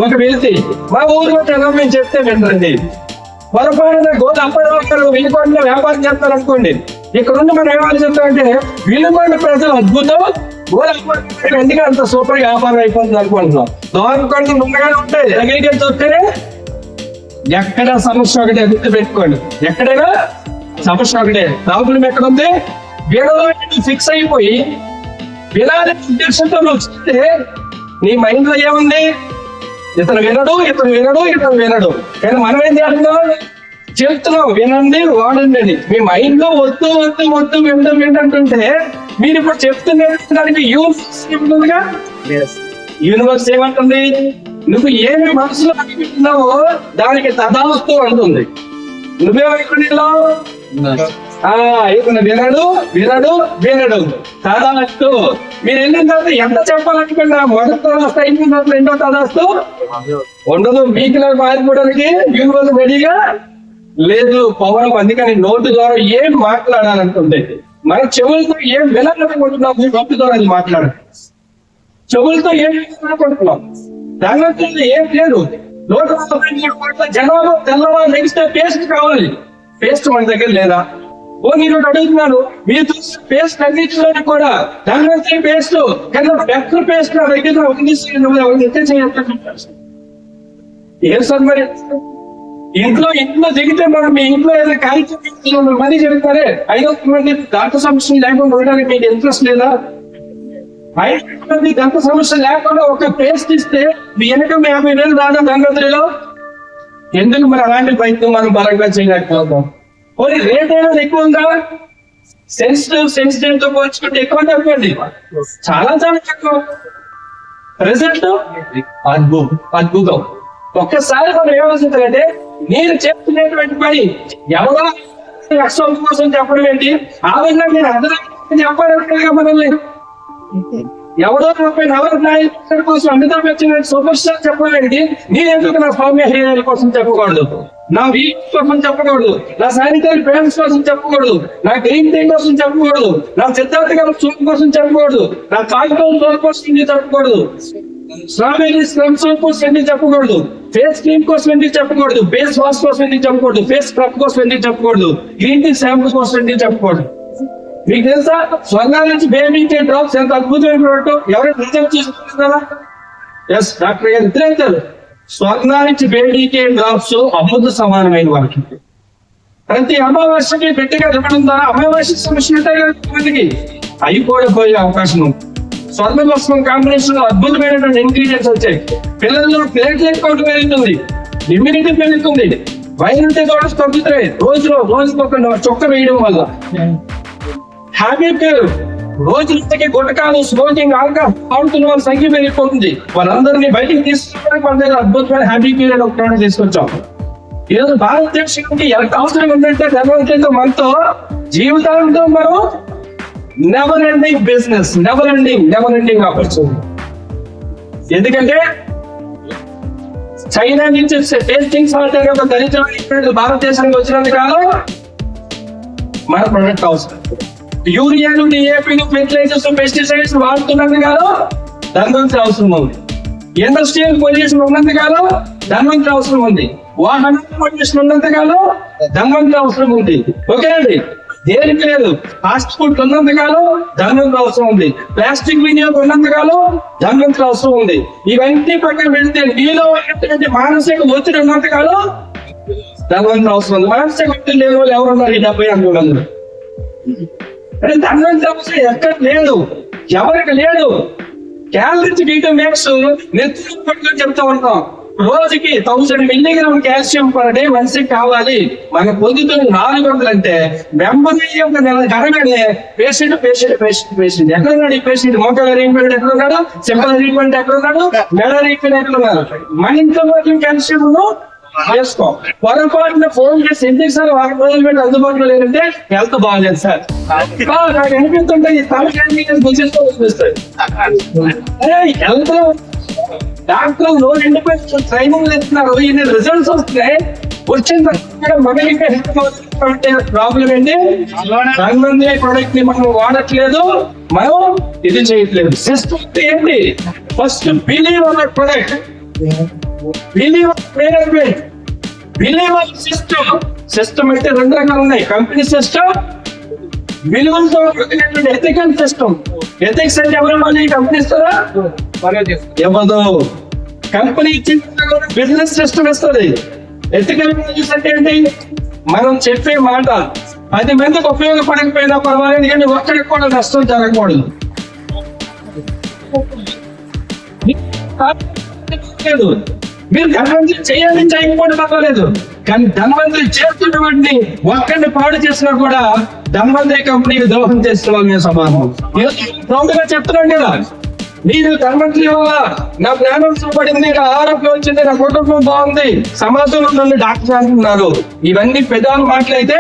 ఒక వెళ్తే మా ఊరిలో తెలంగాణ మేము చెప్తే వినండి. పొరపాటున అప్పటివారు వినుకొండ వ్యాపారం చేస్తారు అనుకోండి. ఇక్కడ నుండి మనం ఏం ఆలోచిస్తామంటే వినుకొండ ప్రజలు అద్భుతం, ఎందుకంటే అంత సూపర్ గా వ్యాపారం అయిపోతుంది అనుకుంటున్నాం. దోరకొండ ముందుగానే ఉంటాయి, అగ్రికల్చర్ వస్తేనే ఎక్కడ సమస్య ఒకటే గుర్తు పెట్టుకోండి. ఎక్కడైనా సమస్య ఒకటే. ప్రాబ్లం ఎక్కడ ఉంది? వీడలో ఫిక్స్ అయిపోయి వినాలి ఉద్దేశంతో వస్తే నీ మైండ్ లో ఏముంది? ఇతను వినడు, ఇతను వినడు, ఇతను వినడు. కానీ మనం ఏం చేస్తున్నాం? చెప్తున్నాం వినండి, వాడండి అని. మీ మైండ్ లో వద్దు వద్దు వద్దు వినడం ఏంటంటే మీరు ఇప్పుడు చెప్తున్నదానికి యూనివర్స్ ఏమంటుంది? నువ్వు ఏమి మనసులో అనుకుంటున్నావో దానికి తదాస్తు అంటుంది. నువ్వేమనుకున్నావు? ఇతను వినడు వినడు వినడు తదాస్తు. మీరు వెళ్ళిన తర్వాత ఎంత చెప్పాలనుకున్నా మొదటి తదాస్తు అయిన తర్వాత రెండో తదాస్తు ఉండదు. మీకు మారిపోవడానికి యూనివర్స్ రెడీగా లేదు. పవన్ అందుకని నోటు ద్వారా ఏం మాట్లాడాలనుకుంటే మన చెవులతో ఏం వినాలనుకుంటున్నాం, నోటు ద్వారా అది మాట్లాడాలి. చెవులతో ఏం వినాలనుకుంటున్నాం, దాని ఏం లేదు. 143 కోట్ల జనాభా తెల్లవారు నెక్స్ట్ పేస్ట్ కావాలి. పేస్ట్ మన దగ్గర లేదా? నేను అడుగుతున్నాను, మీరు చూసిన పేస్ట్ అన్నింటిలోని కూడా దాని పేస్ట్ కానీ బెటర్ పేస్ట్ నా దగ్గర ఉంది. ఏం సార్ మరి ఇంట్లో దిగితే మనం మీ ఇంట్లో ఏదైనా కార్యక్రమం మనీ చెప్తారే 500 మంది దంత సమస్య లేకుండా ఉండడానికి మీకు ఇంట్రెస్ట్ లేదా? 500 మంది దంత సమస్య లేకుండా ఒక పేస్ట్ ఇస్తే మీ వెనక 50,000 రాదా దంగతిలో? ఎందుకు మరి అలాంటి ప్రయత్నం మనం బలంగా చేయలేకపోతాం? పోనీ రేట్ ఏమైనా ఎక్కువ ఉందా? సెన్సిటివ్ తో పోల్చుకుంటే ఎక్కువ తక్కువండి, చాలా చాలా తక్కువ. రిజల్ట్ అద్భుతం. ఒక్కసారి మనం ఏమవుతుందంటే నేను చెప్తున్నటువంటి పని ఎవరో ఎక్స్ట్రా కోసం చెప్పడం ఏంటి? ఆ విధంగా నేను అందరికీ చెప్పాలంటే మనల్ని ఎవరో 40 కోసం అమితాబ్ బచ్చన్ సూపర్ స్టార్ చెప్పాలండి. నేనెందుకు నా సౌమ్య హీరోయిన్ కోసం చెప్పకూడదు, నా వీక్ కోసం చెప్పకూడదు, నా శానిటరీ ప్యాన్స్ కోసం చెప్పకూడదు, నా గ్రీన్ టీ కోసం చెప్పకూడదు, నా సిద్ధార్థ గారి సూప్ కోసం చెప్పకూడదు, నా కాగితం సోప్ కోసం చెప్పకూడదు, స్ట్రాబెర్రీ స్క్రమ్ సోప్ కోసం ఎందుకు చెప్పకూడదు, ఫేస్ క్రీమ్ కోసం ఎందుకు చెప్పకూడదు, ఫేస్ వాష్ కోసం ఎందుకు చెప్పకూడదు, ఫేస్ స్క్రబ్ కోసం ఎందుకు చెప్పకూడదు, గ్రీన్ టీ షాంపూ కోసం ఎందుకు చెప్పకూడదు? మీకు తెలుసా స్వర్ణాల నుంచి బేబీ డ్రాప్స్ ఎంత అద్భుతమైన ప్రోడక్ట్? ఎవరైనా రిజర్వ్ చేసుకుంటున్నారా? ఎస్, డాక్టర్ గారు ఇద్దరు స్వర్ణాల నుంచి బేబీ డ్రాప్స్ అమృత సమానమైన వారికి. ప్రతి అమావాస్యకి గట్టిగా చెప్పడం ద్వారా అమావాస్య సమస్య ఉంటాయి మందికి అవి కూడా పోయే అవకాశం ఉంది. స్వర్ణభస్మం కాంబినేషన్ లో అద్భుతమైనటువంటి ఇంగ్రీడియంట్స్ వచ్చాయి. పిల్లల్లో ప్లేట్లెట్ కౌంట్ పెరుగుతుంది, ఇమ్యూనిటీ పెరుగుతుంది, వైరల్ డిజార్డర్స్ తగ్గుతాయి రోజుకు ఒక చొక్క వేయడం వల్ల. హ్యాబిట్ రోజులకి గుట్టకాలు, స్మోకింగ్, ఆల్కహాల్ తాగుతున్న వాళ్ళ సంఖ్య పెరిగిపోతుంది. వాళ్ళందరినీ బయటికి తీసుకోవడానికి మన దగ్గర అద్భుతమైన హ్యాబీ పీరియడ్ ఒక ప్రోడక్ట్ తీసుకొచ్చాం. ఈరోజు భారతదేశానికి ఎంత అవసరం ఉందంటే ధనవంతులతో మనతో జీవితాంతో మనం never ending business, never ending opportunity. ఎందుకంటే చైనా నుంచి టేస్టింగ్ సాల్ట్ అనే ఒక దరిద్రమైన భారతదేశానికి వచ్చినందుకు కాలం మన ప్రొడక్ట్ అవసరం. యూరియాలు, డిఏపీలు, ఫెర్టిలైజర్స్, పెస్టిసైడ్స్ వాడుతున్నందుకు కాలం ధనవంతులు అవసరం ఉంది. ఇండస్ట్రియల్ పొల్యూషన్ ఉన్నంత కాలం ధనవంతులు అవసరం ఉంది. వాహన పొల్యూషన్ ఉన్నంత కాలం ధనవంతులు అవసరం ఉంది. ఓకే అండి, దేనికి లేదు. ఫాస్ట్ ఫుడ్ ఉన్నంత కాలం ధనవంతులు అవసరం ఉంది. ప్లాస్టిక్ వినియోగం ఉన్నంత కాలం ధనవంతులు అవసరం ఉంది. ఇవన్నీ పక్కన పెడితే నీలో ఉన్నటువంటి మానసిక ఒత్తిడి ఉన్నంత కాలం ధనవంతులు అవసరం ఉంది. మానసిక ఒత్తిడి లేని వాళ్ళు ఎవరున్నారు ఈ 70 అంటున్నారు? అంటే ధనవంతుల అవసరం ఎక్కడ లేదు, ఎవరికి లేదు. క్యాలరీస్ డీటోమాక్స్ నెత్తులు పట్టుకొని చెప్తా ఉంటాం. రోజుకి 1000 మిల్లీగ్రామ్ కాల్షియం పర్ డే మనిషికి కావాలి. మనకు పొందుతున్న 400 అంటే మెంబర్ ఒక నెల కరగానే పేషెంట్ ఎక్కడున్నాడు? ఈ పేషెంట్ మోకాల అరేంజ్మెంట్ ఎక్కడున్నాడు? సింపుల్ అరేంజ్మెంట్ ఎక్కడున్నాడు? మెడ అరేంజ్మెంట్ ఎక్కడున్నాడు? మన ఇంట్లో కాల్షియం చేసుకో. పొరపాటున ఫోన్ చేసి ఎందుకు సార్ 1 రోజులు పెట్టి అందుబాటులో లేదంటే హెల్త్ బాగాలేదు సార్ నాకు అనిపిస్తుంటే ఈ తలకాయ హెల్త్ లో డాక్టర్ రోజు ఎండిపోయి ట్రైనింగ్ ఇస్తున్నారు. ఇన్ని రిజల్ట్స్ వస్తున్నాయి. వచ్చిన తర్వాత మనకి ప్రాబ్లం ఏంటి? ధన్వంతరి ప్రొడక్ట్ ని మనం వాడట్లేదు, మనం ఇది చేయట్లేదు. సిస్టమ్ ఏంటి? ఫస్ట్ బిలీవ్ అన్న product, believe management, believe system అంటే 2 రకాలు ఉన్నాయి. కంపెనీ సిస్టమ్, విలువలతో ఎథికల్ సిస్టమ్. ఎథిక్స్ అంటే ఎవరు? మళ్ళీ కంపెనీ ఇస్తారా? ఇవ్వదు. కంపెనీ ఇచ్చిన బిజినెస్ సిస్టమ్ ఇస్తుంది. ఎథికల్ బిజినెస్ అంటే ఏంటి? మనం చెప్పే మాట 10 మందికి ఉపయోగపడకపోయినా పర్వాలేదు, కానీ ఒక్కడికి కూడా నష్టం జరగకూడదు. మీరు ధనవంతులు చేయాలని చేయకపోవడం పర్వాలేదు, కానీ ధనవంతులు చేస్తున్న వాటిని ఒక్కడిని పాడు చేసినా కూడా ధనవంతరి కంపెనీకి ద్రోహం చేస్తున్న వాళ్ళు మేము సమానం. ప్రౌడ్గా చెప్తున్నాం కదా, నేను ధనవంతులు వల్ల నా జ్ఞానం చూపడింది, నా ఆరోగ్యం వచ్చింది, నా కుటుంబం బాగుంది, సమాజంలో నన్ను డాక్టర్ అంటున్నారు. ఇవన్నీ పెదాలు మాటలైతే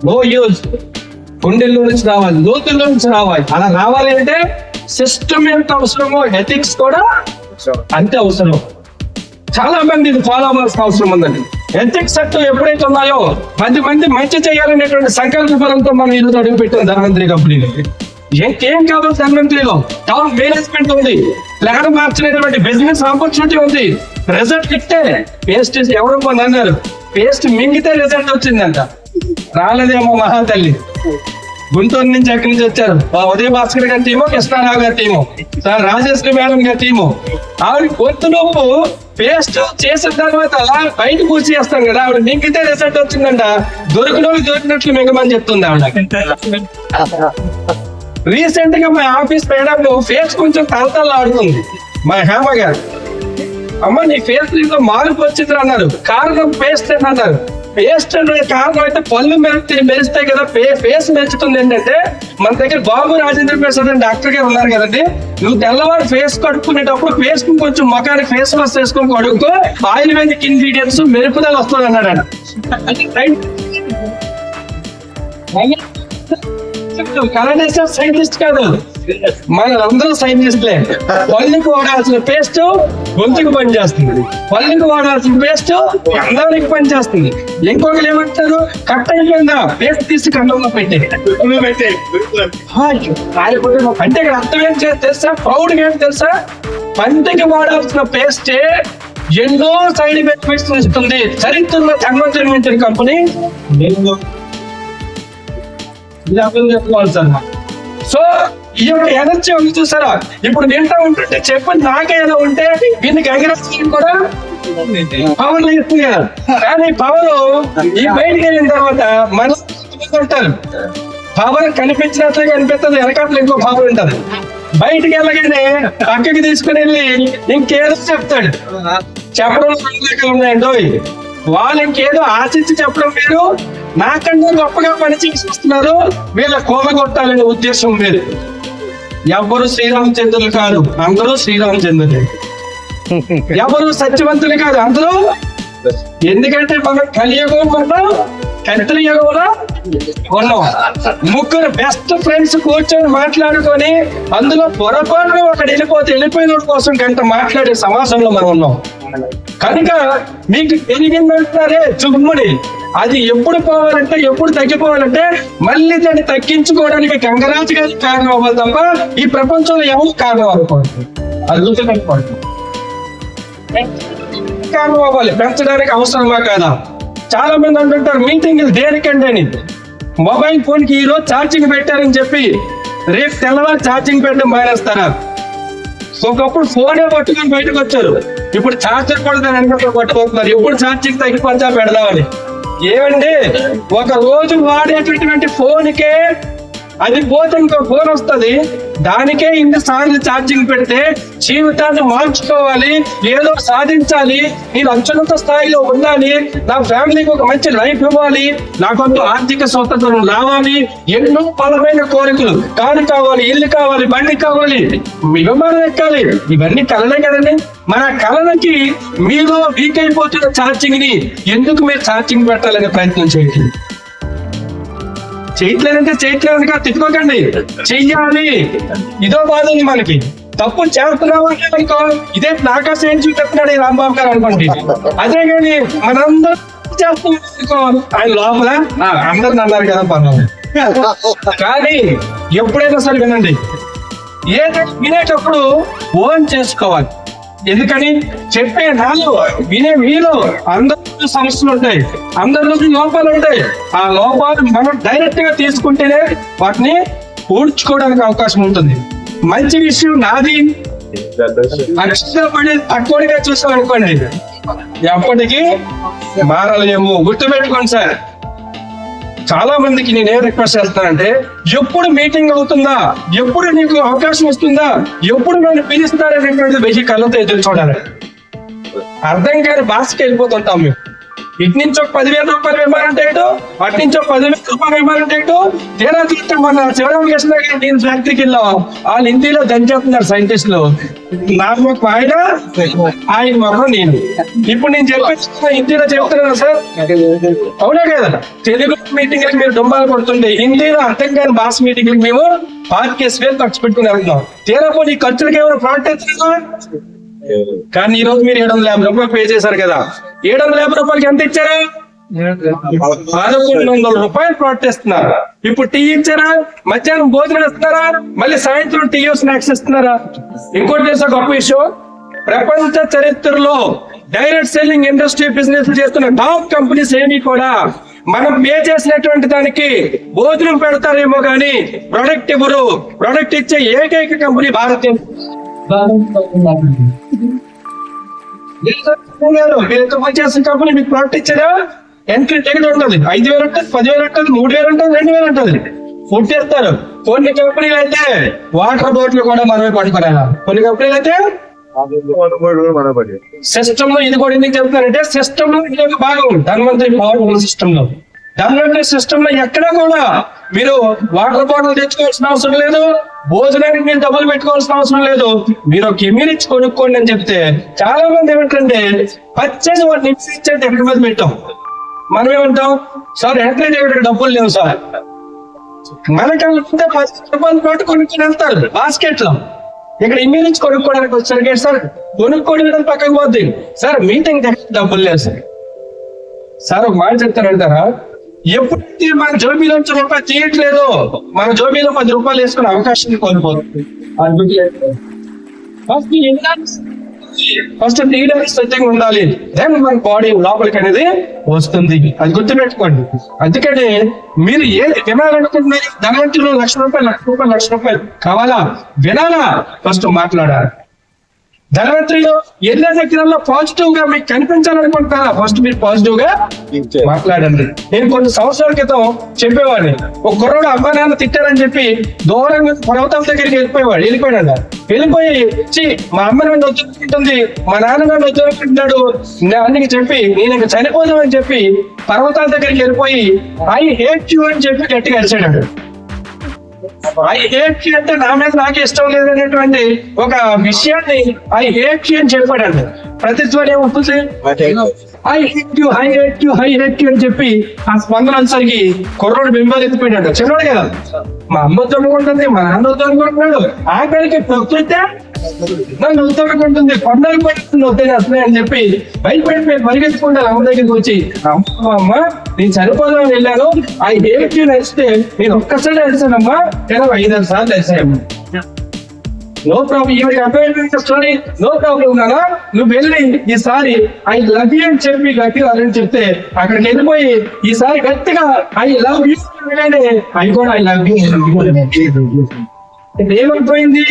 నో యూజ్. గుండెల్లో నుంచి రావాలి, లోతుల్లో నుంచి రావాలి. అలా రావాలి అంటే సిస్టమ్ ఎంత అవసరమో ఎథిక్స్ కూడా అంతే అవసరం. చాలా మంది ఇది ఫాలో అవ్వాల్సిన అవసరం ఉందండి. ఎథిక్స్ సెక్ట్ ఎప్పుడైతే ఉన్నాయో 10 మంది మంచి చేయాలనేటువంటి సంకల్ప బలంతో మనం ఈరోజు అడుగు పెట్టాం ధనవంతరి కంపెనీలో. ఇంకేం కావాలి? ధనవంతరిలో టౌన్ మేనేజ్మెంట్ ఉంది, ప్లాన్ మార్చినటువంటి బిజినెస్ ఆపర్చునిటీ ఉంది. రిజల్ట్ ఇస్తే పేస్ట్ ఎవరో కొంత అన్నారు, పేస్ట్ మింగితే రిజల్ట్ వచ్చిందంట. రాలేదేమో మహాతల్లి. గుంటూరు నుంచి ఎక్కడి నుంచి వచ్చారు? ఉదయ భాస్కర్ గారి టీము, కృష్ణారావు గారి టీము, సార్ రాజేశ్వరి మేడం గారి టీము. ఆవిడ గొంతు నొప్పు పేస్ట్ చేసిన తర్వాత బయట పూర్తి చేస్తాం కదా, ఆవిడ మింగితే రిజల్ట్ వచ్చిందంట. దొరికినట్లు మింగమని చెప్తుంది ఆవిడ. రీసెంట్ గా మా ఆఫీస్ మేడం ఫేస్ కొంచెం తలతల్లాడుతుంది. మా హేమ గారు, అమ్మ నీ ఫేస్ లో మార్పు వచ్చింది అన్నారు. కారణం పేస్ట్ అన్నారు. పేస్ట్ అనే కారణం అయితే పళ్ళు మెరుస్తాయి కదా, ఫేస్ మెరుస్తుంది. ఏంటంటే మన దగ్గర బాబు రాజేంద్ర ప్రసాద్ అని డాక్టర్ గారు ఉన్నారు కదండి, నువ్వు తెల్లవారు ఫేస్ కడుక్కునేటప్పుడు ఫేస్ కొంచెం మొఖానికి ఫేస్ వాష్ చేసుకొని కడుక్కో, ఆయుర్వేదిక్ ఇంగ్రీడియంట్స్ మెరుపుదల వస్తుంది అన్నాడు. సైంటిస్ట్ కాదు, మనందరూ సైంటిస్ట్లే. పళ్ళుకి వాడాల్సిన పేస్ట్ గొంతుకు పనిచేస్తుంది, పళ్ళుకి వాడాల్సిన పేస్ట్ కండానికి పనిచేస్తుంది. ఇంకొకరు ఏమంటారు, కట్ అయిపోయిందా పేస్ట్ తీసి కండంలో పెట్టే. అంటే ఇక్కడ అర్థం ఏం చేసి తెలుసా? ప్రౌడ్ ఏం తెలుసా? పంటకి వాడాల్సిన పేస్టే ఎన్నో సైడ్ ఎఫెక్ట్స్ ఇస్తుంది. చరిత్రలో ధనవంతరి కంపెనీ చెప్పుకోవాలి సార్. సో ఈ యొక్క ఎనర్జీ ఉంది చూసారా? ఇప్పుడు వింటా ఉంటుంటే చెప్పండి, నాకే ఏదో ఉంటే దీనికి ఎగరేసి కూడా పవర్ ఇస్తుంది కదా, కానీ పవర్ ఈ బయటికి వెళ్ళిన తర్వాత మన ఉంటారు. పవర్ కనిపించినట్లే కనిపిస్తుంది, వెనకాల ఇంకో పవర్ ఉంటుంది. బయటికి వెళ్ళగానే పక్కకి తీసుకుని వెళ్ళి ఇంకేదో చెప్తాడు. చెప్పడం ఉన్నాయండి. వాళ్ళు ఇంకేదో ఆశించి చెప్పడం వేరు, నాకన్నా గొప్పగా పని చేస్తున్నారు, వీళ్ళ కోలగొట్టాలనే ఉద్దేశం వేరు. ఎవరు శ్రీరామచంద్రులు కాదు, అందరూ శ్రీరామచంద్రులే. ఎవరు సత్యవంతులు కాదు, అందరూ. ఎందుకంటే మనం కలియుగం ఉన్నాం, కత్తి యుగంలో ఉన్నాం. ముగ్గురు బెస్ట్ ఫ్రెండ్స్ కూర్చొని మాట్లాడుకొని అందులో పొరపాటున ఒకటి వెళ్ళిపోయిన కోసం గంట మాట్లాడే సమాజంలో మనం ఉన్నాం. కనుక మీకు పెరిగిందంటారే చుమ్ముని, అది ఎప్పుడు పోవాలంటే, ఎప్పుడు తగ్గిపోవాలంటే మళ్ళీ దాన్ని తగ్గించుకోవడానికి గంగరాజు గారికి కారణం అవ్వాలి తప్ప ఈ ప్రపంచంలో ఎవరు కారణం అవ్వకూడదు. అది గుర్తుపెట్టుకోండి. కారణం అవ్వాలి, పెంచడానికి అవసరమా కాదా? చాలా మంది అంటుంటారు మీటింగ్లు దేనికండి అని. మొబైల్ ఫోన్ కి ఈరోజు ఛార్జింగ్ పెట్టారని చెప్పి రేపు తెల్లవారు ఛార్జింగ్ పెట్టడం మానేస్తారా? ఒకప్పుడు ఫోనే పట్టుకొని బయటకు వచ్చారు, ఇప్పుడు ఛార్జర్ కూడా దాని వెనక పట్టుకుంటున్నారు. ఎప్పుడు ఛార్జింగ్ తగ్గిపోతా పెడదామని. ఏమండి, ఒక రోజు వాడేటటువంటి ఫోన్కే అది పోతే ఇంకో ఫోన్ వస్తుంది, దానికే ఇన్ని సార్లు ఛార్జింగ్ పెడితే జీవితాన్ని మార్చుకోవాలి, ఏదో సాధించాలి, నేను అత్యున్నత స్థాయిలో ఉండాలి, నా ఫ్యామిలీకి ఒక మంచి లైఫ్ ఇవ్వాలి, నాకొంత ఆర్థిక స్వతంత్రం రావాలి, ఎన్నో బలమైన కోరికలు, కారు కావాలి, ఇల్లు కావాలి, బండి కావాలి, విమానం ఎక్కాలి, ఇవన్నీ కలలే కదండి. మన కళలకి మీలో వీక్ అయిపోతున్న ఛార్జింగ్ ని ఎందుకు మీరు ఛార్జింగ్ పెట్టాలనే ప్రయత్నం చేయండి. చేయట్లేదంటే చేయట్లేదుగా తిట్టుకోకండి, చెయ్యాలి. ఇదో బాధ ఉంది మనకి. తప్పు చేస్తున్నావు అంటే అనుకో, ఇదే ఆకాశం ఏం చూపెడుతున్నాడు ఈ రాంబాబు గారు అనుకోండి. అదే కానీ మనందరూ చేస్తున్నాం అనుకో, ఆయన లోపల అందరు అన్నారు కదా పర్వాలేదు. కానీ ఎప్పుడైనా సరే వినండి, ఏదైనా వినేటప్పుడు ఓన్ చేసుకోవాలి. ఎందుకని చెప్పే నాలో వినే మీలో అందరిలో సమస్యలు ఉంటాయి, అందరిలో లోపాలు ఉంటాయి. ఆ లోపాలు మనం డైరెక్ట్ గా తీసుకుంటేనే వాటిని పూడ్చుకోవడానికి అవకాశం ఉంటుంది. మంచి విషయం నాది పడి తక్కువగా చూసాం అనుకోండి, ఎప్పటికీ మారలేము. గుర్తుపెట్టుకోండి సార్. చాలా మందికి నేనే రిక్వెస్ట్ చేస్తానంటే, ఎప్పుడు మీటింగ్ అవుతుందా, ఎప్పుడు నీకు అవకాశం వస్తుందా, ఎప్పుడు నన్ను పిలుస్తారనేటువంటిది వెయ్యి కళ్ళతో ఎదురు చూడాలి. అర్థం కాని భాషకి వెళ్ళిపోతుంటాం మేము. ఇటు నుంచి ఒక 10,000 రూపాయలు విమానంటే ఇటు, అటు నుంచి ఒక 10,000 రూపాయలు విమానంటే ఇటు. తీరా చూస్తే మన శివరామకృష్ణ గారు నేను ఫ్యాక్టరీకి వెళ్ళాం, వాళ్ళు హిందీలో దంచేస్తున్నారు సైంటిస్టులు. నాకు ఒక ఆయన మాత్రం నేను. ఇప్పుడు నేను చెప్పేస్తున్నా హిందీలో చెప్తున్నాను సార్, అవునా కదా? తెలుగు మీటింగ్లకి మీరు డొంబాలు కొడుతుండే, హిందీలో అర్థం కాని భాష మీటింగ్లకి మేము 5,000 ఖర్చు పెట్టుకుని వెళ్తున్నాం. తీరా పోనీ ఖర్చులకి ఏమైనా ప్రాక్టీస్ కానీ ఈ రోజు మీరు 750 రూపాయలు పే చేశారు కదా, 750 రూపాయలకి ఎంత ఇచ్చారా? 1,100 రూపాయలు ప్రాక్టీస్తున్నారు. ఇప్పుడు టీ ఇచ్చారా? మధ్యాహ్నం భోజనం ఇస్తున్నారా? మళ్ళీ సాయంత్రం టీ స్నాక్స్ ఇస్తున్నారా? ఇంకోటి చేసే గొప్ప విషయం, ప్రపంచ చరిత్రలో డైరెక్ట్ సెల్లింగ్ ఇండస్ట్రీ బిజినెస్ చేస్తున్న టాప్ కంపెనీస్ ఏమి కూడా మనం పే చేసినటువంటి దానికి భోజనం పెడతారేమో కానీ ప్రొడక్ట్ ఇవ్వరు. ప్రొడక్ట్ ఇచ్చే ఏకైక కంపెనీ భారతీయ. కంపెనీ మీకు ప్రోడక్ట్ ఇచ్చారా? ఎంట్రీ టికెట్ ఉంటుంది, 5,000 ఉంటుంది, 10,000 ఉంటుంది, 3,000 ఉంటుంది, 2,000 ఉంటుంది. ఫుడ్ చేస్తారు. కొన్ని కంపెనీలు అయితే వాటర్ బాటిల్ కూడా మనమే పట్టుకోరాలా. కొన్ని కంపెనీలు అయితే సిస్టమ్ లో ఇది కూడా ఎందుకు చెప్తున్నారంటే, సిస్టమ్ లో ఇది ఒక భాగం. ధన్వంతరి పవర్ సిస్టమ్ లో, ధన్వంతరి సిస్టమ్ లో ఎక్కడా కూడా మీరు వాటర్ బాటిల్ తెచ్చుకోవాల్సిన అవసరం లేదు, భోజనానికి మీరు డబ్బులు పెట్టుకోవాల్సిన అవసరం లేదు. మీరు ఒక ఇమ్యూనిటీ కొనుక్కోండి అని చెప్తే చాలా మంది ఏమిటంటే పచ్చని వాటిని ఇచ్చే ఎక్కడి మీద పెట్టాం. మనం ఏమంటాం, సార్ ఎంట్రీ టికెట్ డబ్బులు లేవు సార్, మనకి 10 రూపాయలు పెట్టి కొనుక్కొని వెళ్తారు బాస్కెట్ లో. ఇక్కడ ఇమ్యూనిటీ కొనుక్కోవడానికి వచ్చారు సార్, కొనుక్కోవడం పక్కకు పోద్ది. సార్ మీటింగ్ డబ్బులు లేదు సార్. సార్ ఒక మాట చెప్తారంటారా, ఎప్పుడైతే మన జోబీలో రూపాయలు తీయట్లేదు, మన జోబీలో 10 రూపాయలు వేసుకునే అవకాశం కోల్పోతుంది. ఫస్ట్ లీడర్స్ సత్యంగా ఉండాలి, దెన్ మన బాడీ లోపలికి అనేది వస్తుంది. అది గుర్తుపెట్టుకోండి. అందుకని మీరు ఏది వినాలనుకుంటున్నారు, ధనవంతులు 1,00,000 రూపాయలు, 1,00,000 రూపాయలు, 1,00,000 రూపాయలు కావాలా? వినాలా? ఫస్ట్ మాట్లాడాలి. ధనవంతుడిలో ఎన్నో దగ్గరలో పాజిటివ్ గా మీకు కనిపించాలనుకుంటున్నారా? ఫస్ట్ మీరు పాజిటివ్ గా మాట్లాడండి. నేను కొన్ని సంవత్సరాల క్రితం చెప్పేవాడిని, ఒక కుర్రోడు అమ్మా నాన్న తిట్టారని చెప్పి దూరంగా పర్వతాల దగ్గరికి వెళ్ళిపోయాడు. వెళ్ళిపోయి మా అమ్మ నన్ను వద్దుకుంటుంది, మా నాన్న నన్ను వద్దుకుంటున్నాడు అని చెప్పి నేను ఇంకా చనిపోదామని చెప్పి పర్వతాల దగ్గరికి వెళ్ళిపోయి ఐ హేట్ యూ అని చెప్పి గట్టిగా అరిచాడు. ఐ హేట్ యూ అంటే నా మీద నాకు ఇష్టం లేదనేటువంటి ఒక విషయాన్ని ఐ హేట్ యూ అని చెప్పాడండి. ప్రతిధ్వని ఏమవుతుంది? I hate you, I hate you, I hate you అని చెప్పి ఆ స్పందన వచ్చరికి కుర్రోడు బింబాలు ఎత్తిపోయినాడు. చిన్నవాడు కదా, మా అమ్మ తొడుకుంటుంది, మా నాన్న తొడుకుంటున్నాడు, ఆఖరికి ప్రకృతి నన్ను ఉత్తడుకుంటుంది, కొండలు పడుతుంది వద్దే అని చెప్పి బయటపడిపోయి పరిగెత్తుకుంటాను అమ్మ దగ్గరికి వచ్చి, అమ్మ నేను చనిపోదామని వెళ్ళాను, ఐ హేట్ యూ నచ్చితే నేను ఒక్కసారి వేసానమ్మా, 5-6 సార్లు వేసాను. నో ప్రాబ్లం, ఈవిడ అపాయింట్మెంట్ స్టోరీ, నో ప్రాబ్లం నానా, నువ్వు వెళ్ళి ఈసారి ఐ లవ్ యూ అని చెప్పి గట్టిగా అని చెప్తే అక్కడికి వెళ్ళిపోయి ఈసారి గట్టిగా ఐ లవ్ యూ ఐ కూడా ఐ లవ్ యూ. ఏమైపోయింది?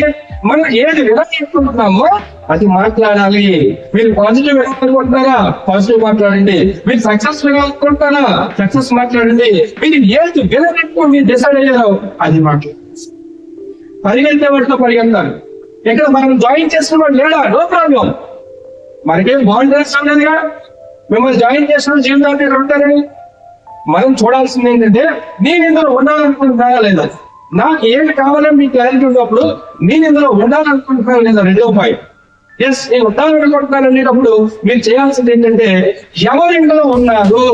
మనం ఏది వినాలనుకుంటున్నామో అది మాట్లాడాలి. మీరు పాజిటివ్ అనుకుంటున్నారా? పాజిటివ్ మాట్లాడండి. మీరు సక్సెస్ అనుకుంటున్నారా? సక్సెస్ మాట్లాడండి. మీరు ఏది వినడానికి మీరు డిసైడ్ అయ్యారో అది మాట్లాడండి. పరిగెత్తే వాటితో పరిగెత్తాలి. ఇక్కడ మనం జాయిన్ చేసిన వాడు లేడా? నో ప్రాబ్లం, మనకేం బాండ్ చేస్తాం లేదుగా. మిమ్మల్ని జాయిన్ చేసిన జీవితాన్ని ఉంటారని మనం చూడాల్సింది ఏంటంటే, నేను ఇందులో ఉండాలనుకుంటున్నా లేదా, నాకు ఏమి కావాలని మీకు క్లారిటీ ఉన్నప్పుడు నేను ఇందులో ఉండాలనుకుంటున్నాను లేదా. రెండో పాయింట్, ఎస్ నేను ఉండాలనుకుంటున్నాను అనేటప్పుడు మీరు చేయాల్సింది ఏంటంటే, ఎవరు ఇందులో ఉన్నారు,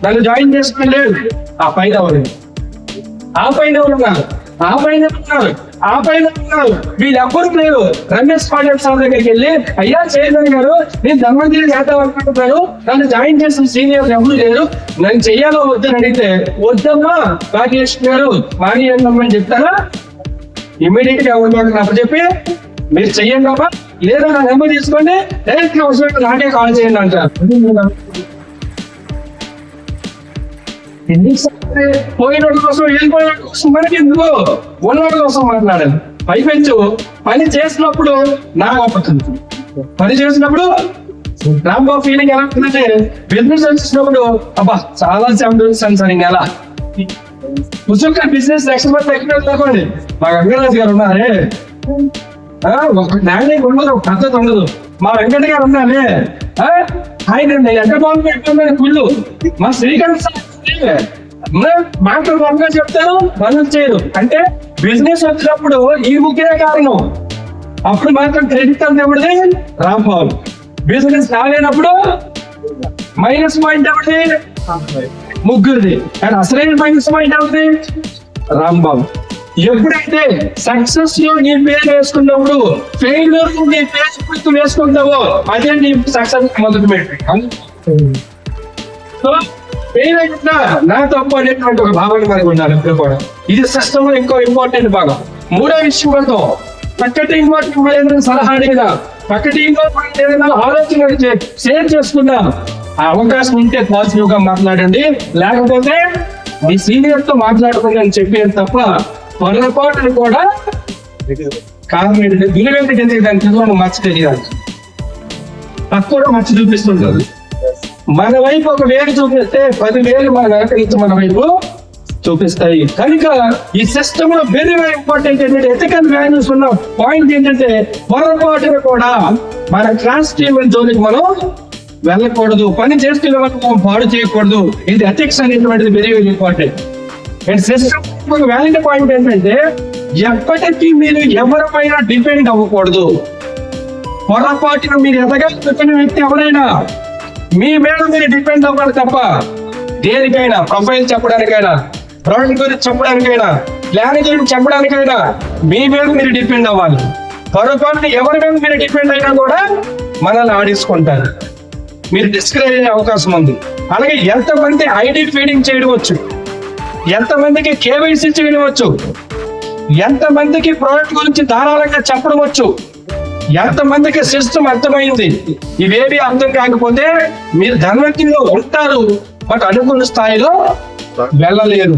నన్ను జాయిన్ చేసుకుని లేదు, ఆ పైన ఎవరు, ఆ పైన ఎవరు ఉన్నారు, ఆ పైన ఉన్నారు, ఆ పైన ఉన్నారు, వీళ్ళెవ్వరు లేరు. రమేష్ పాటిల్ సార్ దగ్గరికి వెళ్ళి, అయ్యా చైర్మన్ గారు నేను ధర్మంజలి చేద్దాం అనుకుంటున్నాను, నన్ను జాయిన్ చేసిన సీనియర్ ఎవరు లేరు, నన్ను చెయ్యాలో వద్దని అడిగితే వద్దమ్మా రాకేష్ గారు వాణి అని చెప్తారా? ఇమీడియట్ గా ఎవరు చెప్పి మీరు చెయ్యండి అమ్మా, లేదా నా నెంబర్ తీసుకోండి, డైరెక్ట్ గా వస్తున్నట్టు నాకే కాల్ చేయండి అంటారు. పోయిన కోసం వెళ్ళిపోయిన కోసం మనకి ఎందుకు, ఉన్నోడి కోసం మాట్లాడాలి. పైపెచ్చు పని చేసినప్పుడు నా గొప్పతుంది, పని చేసినప్పుడు రాంబాబు ఫీలింగ్ ఎలా ఉంటుందంటే, బిజినెస్ వచ్చినప్పుడు అబ్బా చాలా సెన్స్ అని నెల పుస్తక బిజినెస్ ఎక్స్పర్ట్ ఎక్కిపోండి. మా వెంకటరాజు గారు ఉన్నారే, ఒక న్యాయం ఉండదు, ఒక పద్ధతి ఉండదు. మా వెంకట గారు ఉన్నారే, ఆయన ఎంత బాగుంది పెట్టుకున్నాను కుళ్ళు. మా శ్రీకాంత్ మాటలు బాగా చెప్తారు, పనులు చేయరు. అంటే బిజినెస్ వచ్చినప్పుడు ఈ ముఖ్యమే కారణం. అప్పుడు మాత్రం క్రెడిట్ అంత ఎవరిది? రాంబాబు. బిజినెస్ రాలేనప్పుడు మైనస్ పాయింట్ ఎవరిది? ముగ్గురిది. కానీ అసలైన మైనస్ పాయింట్ ఎవరిది? రాంబాబు. ఎప్పుడైతే సక్సెస్ లో నీ పేరు వేసుకున్నప్పుడు ఫెయిల్యూర్ నీ పేరు వేసుకుంటావో అదే నీ సక్సెస్ మొదటి పెట్టి. సో ఫెయిల్ అయినా నా తప్పు అనేటువంటి ఒక భావన మనకు ఉండాలి ఎప్పుడు కూడా. ఇది సిస్టమ్ లో ఇంకో ఇంపార్టెంట్ భాగం. మూడో విషయం పడతాం, పక్క టీం ఏదైనా సలహా అడిగినా, పక్క టీంలో ఏదైనా ఆలోచన షేర్ చేసుకున్నా, ఆ అవకాశం ఉంటే పాజిటివ్ గా మాట్లాడండి. లేకపోతే మీ సీనియర్ తో మాట్లాడుతుంది అని చెప్పేది తప్ప పొరపాటును కూడా కారణం ఏంటంటే దుర్గంటకి ఎందుకు దాని చదువు మచ్చ తెలియాలి, తక్కువ కూడా మచ్చ చూపిస్తుంటారు. మన వైపు ఒక వేలు చూపిస్తే 10 వేలు మన వెనక నుంచి మన వైపు చూపిస్తాయి. కనుక ఈ సిస్టమ్ లో వెరీ వెరీ ఇంపార్టెంట్ ఏంటంటే, ఎథికల్ వాల్యూస్ ఉన్న పాయింట్ ఏంటంటే, పొరపాటును కూడా మన క్లాస్ టీమ్ జోలికి మనం వెళ్ళకూడదు, పని చేస్తున్న మనం పాడు చేయకూడదు. ఇది ఎథిక్స్ అనేటువంటిది very very important. And system ఒక వ్యాలిడ్ పాయింట్ ఏంటంటే, ఎప్పటికీ మీరు ఎవరిపైన డిపెండ్ అవ్వకూడదు. పొరపాటున మీరు ఎదగాల్సిన వ్యక్తి ఎవరైనా మీ మీద మీరు డిపెండ్ అవ్వాలి తప్ప దేనికైనా, ప్రొఫైల్ చెప్పడానికైనా, ప్రోడక్ట్ గురించి చెప్పడానికైనా, ప్లాన్ గురించి చెప్పడానికైనా మీ మీద మీరు డిపెండ్ అవ్వాలి. పొరపాటున ఎవరి మీద మీరు డిపెండ్ అయినా కూడా మనల్ని ఆడించుకుంటారు, మీరు డిస్కరేజ్ అయ్యే అవకాశం ఉంది. అలాగే ఎంతమంది ఐడి ఫీడింగ్ చేయడం వచ్చు, ఎంతమందికి కేవైసీ చేయడం వచ్చు, ఎంతమందికి ప్రోడక్ట్ గురించి ధారాళంగా చెప్పడం వచ్చు, ఎంతమందికి సిస్టమ్ అర్థమైంది. ఇవేవి అర్థం కాకపోతే మీరు ధనవంతుల్లో ఉంటారు, బట్ అనుకున్న స్థాయిలో వెళ్ళలేరు.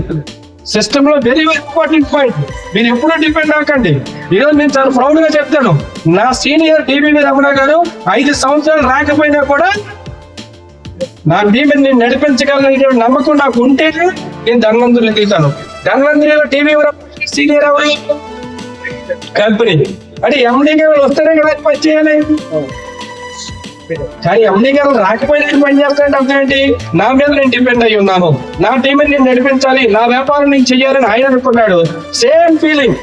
సిస్టమ్ లో వెరీ వెరీ ఇంపార్టెంట్ పాయింట్. మీరు ఎప్పుడూ డిపెండ్ అవ్వకండి. ఈరోజు నేను చాలా ప్రౌడ్ గా చెప్తాను, నా సీనియర్ టీవీ రమణ గారు 5 సంవత్సరాలు రాకపోయినా కూడా నా టీవీని నేను నడిపించగలిగిన నమ్మకం నాకు ఉంటే నేను ధన్వంతులు తీస్తాను. ధన్వంతులు టీవీ సీనియర్ ఎవరు కంపెనీ అంటే ఎండి గారు వస్తేనే కదా పని చేయాలి. కానీ ఎండి గారు రాకపోయినా పని చేస్తానంటే అర్థం ఏంటి? నా మీద నేను డిపెండ్ అయ్యి ఉన్నాను, నా టీంని నేను నడిపించాలి, నా వ్యాపారం నేను చెయ్యాలని ఆయన అనుకున్నాడు. Same feeling.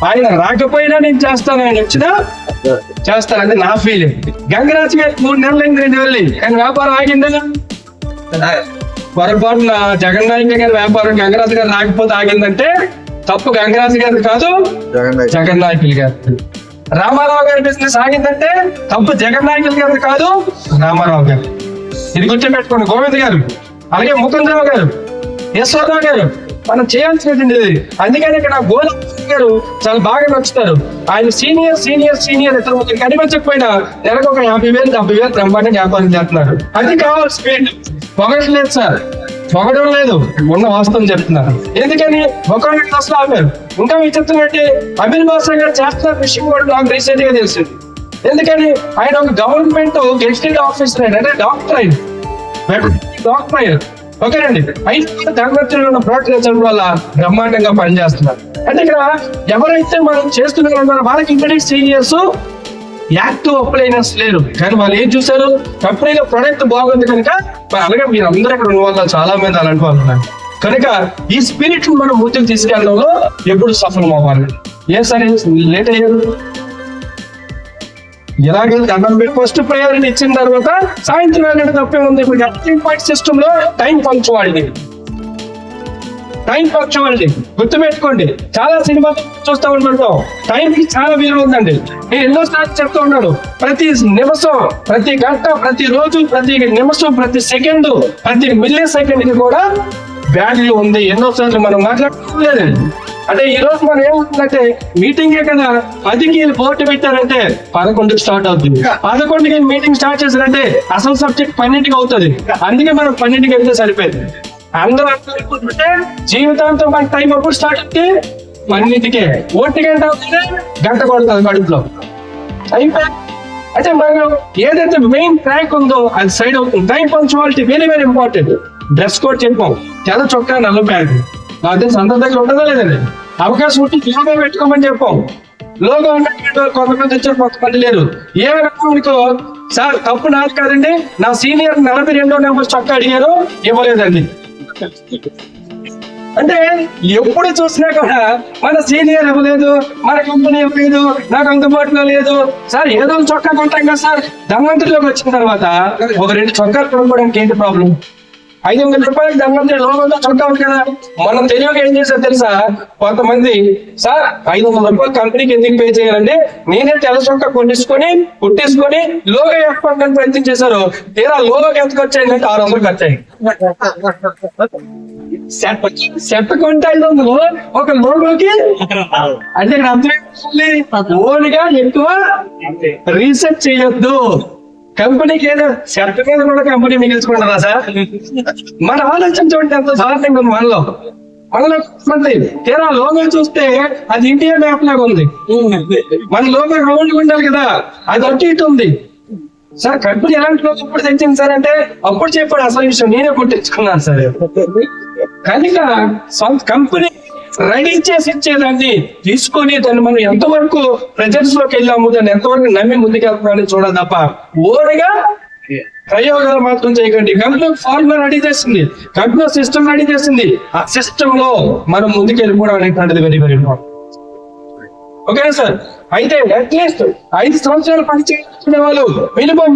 ఆయన రాకపోయినా నేను చేస్తాను, ఆయన వచ్చినా చేస్తాను, అది నా ఫీలింగ్. గంగరాజు గారు 3 నెలలు అయింది, 2 నెలలు ఆయన వ్యాపారం ఆగిందా? పొరపాటున జగన్నాయక గారి వ్యాపారం గంగరాజు గారు రాకపోతే ఆగిందంటే తప్పు గంగరాజు గారు కాదు, జగన్నాయకులు గారు. రామారావు గారి బిజినెస్ ఆగిందంటే తప్పు జగన్నాయకులు గారు కాదు, రామారావు గారు. ఇది గుర్తుపెట్టుకోండి. గోవింద్ గారు, అలాగే ముకుందరావు గారు, యశ్వరరావు గారు మనం చేయాల్సినది. అందుకని ఇక్కడ గోవింద్ గారు చాలా బాగా నచ్చుతారు. ఆయన సీనియర్ సీనియర్ సీనియర్ ఇతర కనిపించకపోయినా నెలకు ఒక 50,000 70,000 బ్రహ్మాండంగా వ్యాపారం చేస్తున్నారు. అది కావాలి స్పీడ్. పొగట్లేదు సార్, పొగడం లేదు, ఉన్న వాస్తవం చెప్తున్నారు. ఎందుకని ఒకళ్ళు అసలు ఆపారు. ఇంకా మీకు చెప్తున్నట్టు అభిల్ బాసా గారు చేస్తున్నారు విషయం కూడా నాకు రీసెంట్ గా తెలిసింది. ఎందుకని ఆయన ఒక గవర్నమెంట్ గెజిటెడ్ ఆఫీసర్ అంటే డాక్టర్ అయింది, డాక్టర్ అయ్యారు. ఓకేనండి. అయితే ధనవంతులు ప్రోత్సహించడం వల్ల బ్రహ్మాండంగా పనిచేస్తున్నారు. అంటే ఇక్కడ ఎవరైతే మనం చేస్తున్నారో వాళ్ళకి ఇంకటి సీనియర్స్ యాక్టివ్ అప్లైనర్స్ లేరు. కానీ వాళ్ళు ఏం చూసారు, కంపెనీలో ప్రొడక్ట్ బాగుంది కనుక అలాగే మీరు అందరూ ఇక్కడ ఉన్న వాళ్ళు చాలా మంది అలాంటి వాళ్ళు ఉన్నారు. కనుక ఈ స్పిరిట్ మనం ముందుకు తీసుకెళ్ళడంలో ఎప్పుడు సఫలం అవ్వాలి. ఏ సరే లేట్ అయ్యారు, ఇలాగే దండం పెట్టి ఫస్ట్ ప్రయారిటీ ఇచ్చిన తర్వాత సాయంత్రం వెళ్ళడం తప్పే ఉంది. ఇప్పుడు ఎలక్ట్రిక్ పాయింట్ సిస్టమ్ లో టైం పంక్చువాలిటీ గుర్తుపెట్టుకోండి. చాలా సినిమా చూస్తూ ఉంటుంటాం, టైం కి చాలా విలువ ఉందండి. నేను ఎన్నోసార్లు చెప్తూ ఉన్నాను, ప్రతి నిమిషం, ప్రతి గంట, ప్రతి రోజు, ప్రతి నిమిషం, ప్రతి సెకండ్, ప్రతి మిల్లీ సెకండ్ కి కూడా వాల్యూ ఉంది. ఎన్నోసార్లు మనం మాట్లాడలేదండి. అంటే ఈ రోజు మనం ఏమవుతుందంటే మీటింగే కదా 10కి బోర్డు పెట్టారంటే 11కి స్టార్ట్ అవుతుంది. 11కి మీటింగ్ స్టార్ట్ చేశారంటే అసలు సబ్జెక్ట్ 12కి అవుతుంది. అందుకే మనం 12కి వెళ్తే సరిపోయింది. అందరూ అనుకుంటుంటే జీవితాంతం మన టైం అప్పుడు స్టార్ట్ అవుతుంది 12కే. 1 గంట అవుతుంది, గంట కొడుతుంది కడుపులో అయిపోయి. అంటే మనం ఏదైతే మెయిన్ ట్రాక్ ఉందో అది సైడ్ అవుతుంది. Time punctuality very very important. Dress code చెప్పాం, తెల్ల చొక్కా నల్ల ప్యాంట్. నాకు తెలిసి అందరి దగ్గర ఉంటుందా లేదండి. అవకాశం ఉంటే లోగో పెట్టుకోమని చెప్పాం. లోగో ఉన్నట్టు కొంతమంది వచ్చారు, కొంతమంది లేరు. ఏమనుకో సార్ తప్పు నాది కాదండి, నా సీనియర్ 42వ నెంబర్ చొక్కా అడిగారు, ఇవ్వలేదండి. అంటే ఎప్పుడు చూసినా కూడా మన సీనియర్ ఇవ్వలేదు, మన కంపెనీ ఇవ్వలేదు, నాకు అందుబాటులో లేదు. సార్ ఏదో చొక్కా కొంటాం కదా సార్. ధనవంతుల్లోకి వచ్చిన తర్వాత ఒక 2 చొక్కాలు కొనుక్కోవడానికి ఏంటి ప్రాబ్లం? 500 రూపాయలకి ధనవంతుడి లోగోతో చొక్కా ఉంది కదా. మనం తెలియక ఏం చేశారు తెలుసా, కొంతమంది సార్ 500 రూపాయలు కంపెనీకి ఎందుకు పే చేయాలండి, నేనే తెల్ల చొక్కా కొట్టించుకొని కుట్టించుకొని లోగో వేసుకోవడానికి ప్రయత్నం చేశారు. తీరా లోగోకి ఎంత ఖర్చు అయిందంటే 600 ఖర్చు అయింది. సెట్ కొంటే 500 ఒక లోగోకి. అంటే ఇక్కడ అర్థం ఓన్గా ఎక్కువ రీసెర్చ్ చేయొద్దు. కంపెనీకి ఏదో సెట్ మీద కూడా కంపెనీ మిగిల్చుకుంటారా సార్? మన ఆలోచన చూడండి ఎంత దారుణంగా ఉంది మనలో. తీరా లోగో చూస్తే అది ఇండియా మ్యాప్ లాగా ఉంది. మన లోగో రౌండ్ ఉండాలి కదా, అది అటు ఇటు ఉంది. సార్ కంపెనీ ఎలాంటి లోగో ఇప్పుడు తెచ్చింది సార్ అంటే అప్పుడు చెప్పాడు అసలు విషయం, నేనే కొట్టించుకున్నాను సార్. కనుక సొంత కంపెనీ రెడీ చేసి ఇచ్చేదాన్ని తీసుకొని దాన్ని మనం ఎంతవరకు ప్రెజెన్స్ లోకి వెళ్ళాము, దాన్ని ఎంతవరకు నమ్మి ముందుకెళ్తామని చూడాలి తప్ప ఓడగా ప్రయోగాలు మాత్రం చేయకండి. కంపెనీ ఫార్ములా రెడీ చేసింది, కంపెనీ సిస్టమ్ రెడీ చేసింది. ఆ సిస్టమ్ లో మనం ముందుకు వెళ్ళిపోవడం అనేటువంటిది వెరీ వెరీ ఇంపార్టెంట్. ఓకేనా సార్? అయితే అట్లీస్ట్ 5 సంవత్సరాలు పనిచేయే వాళ్ళు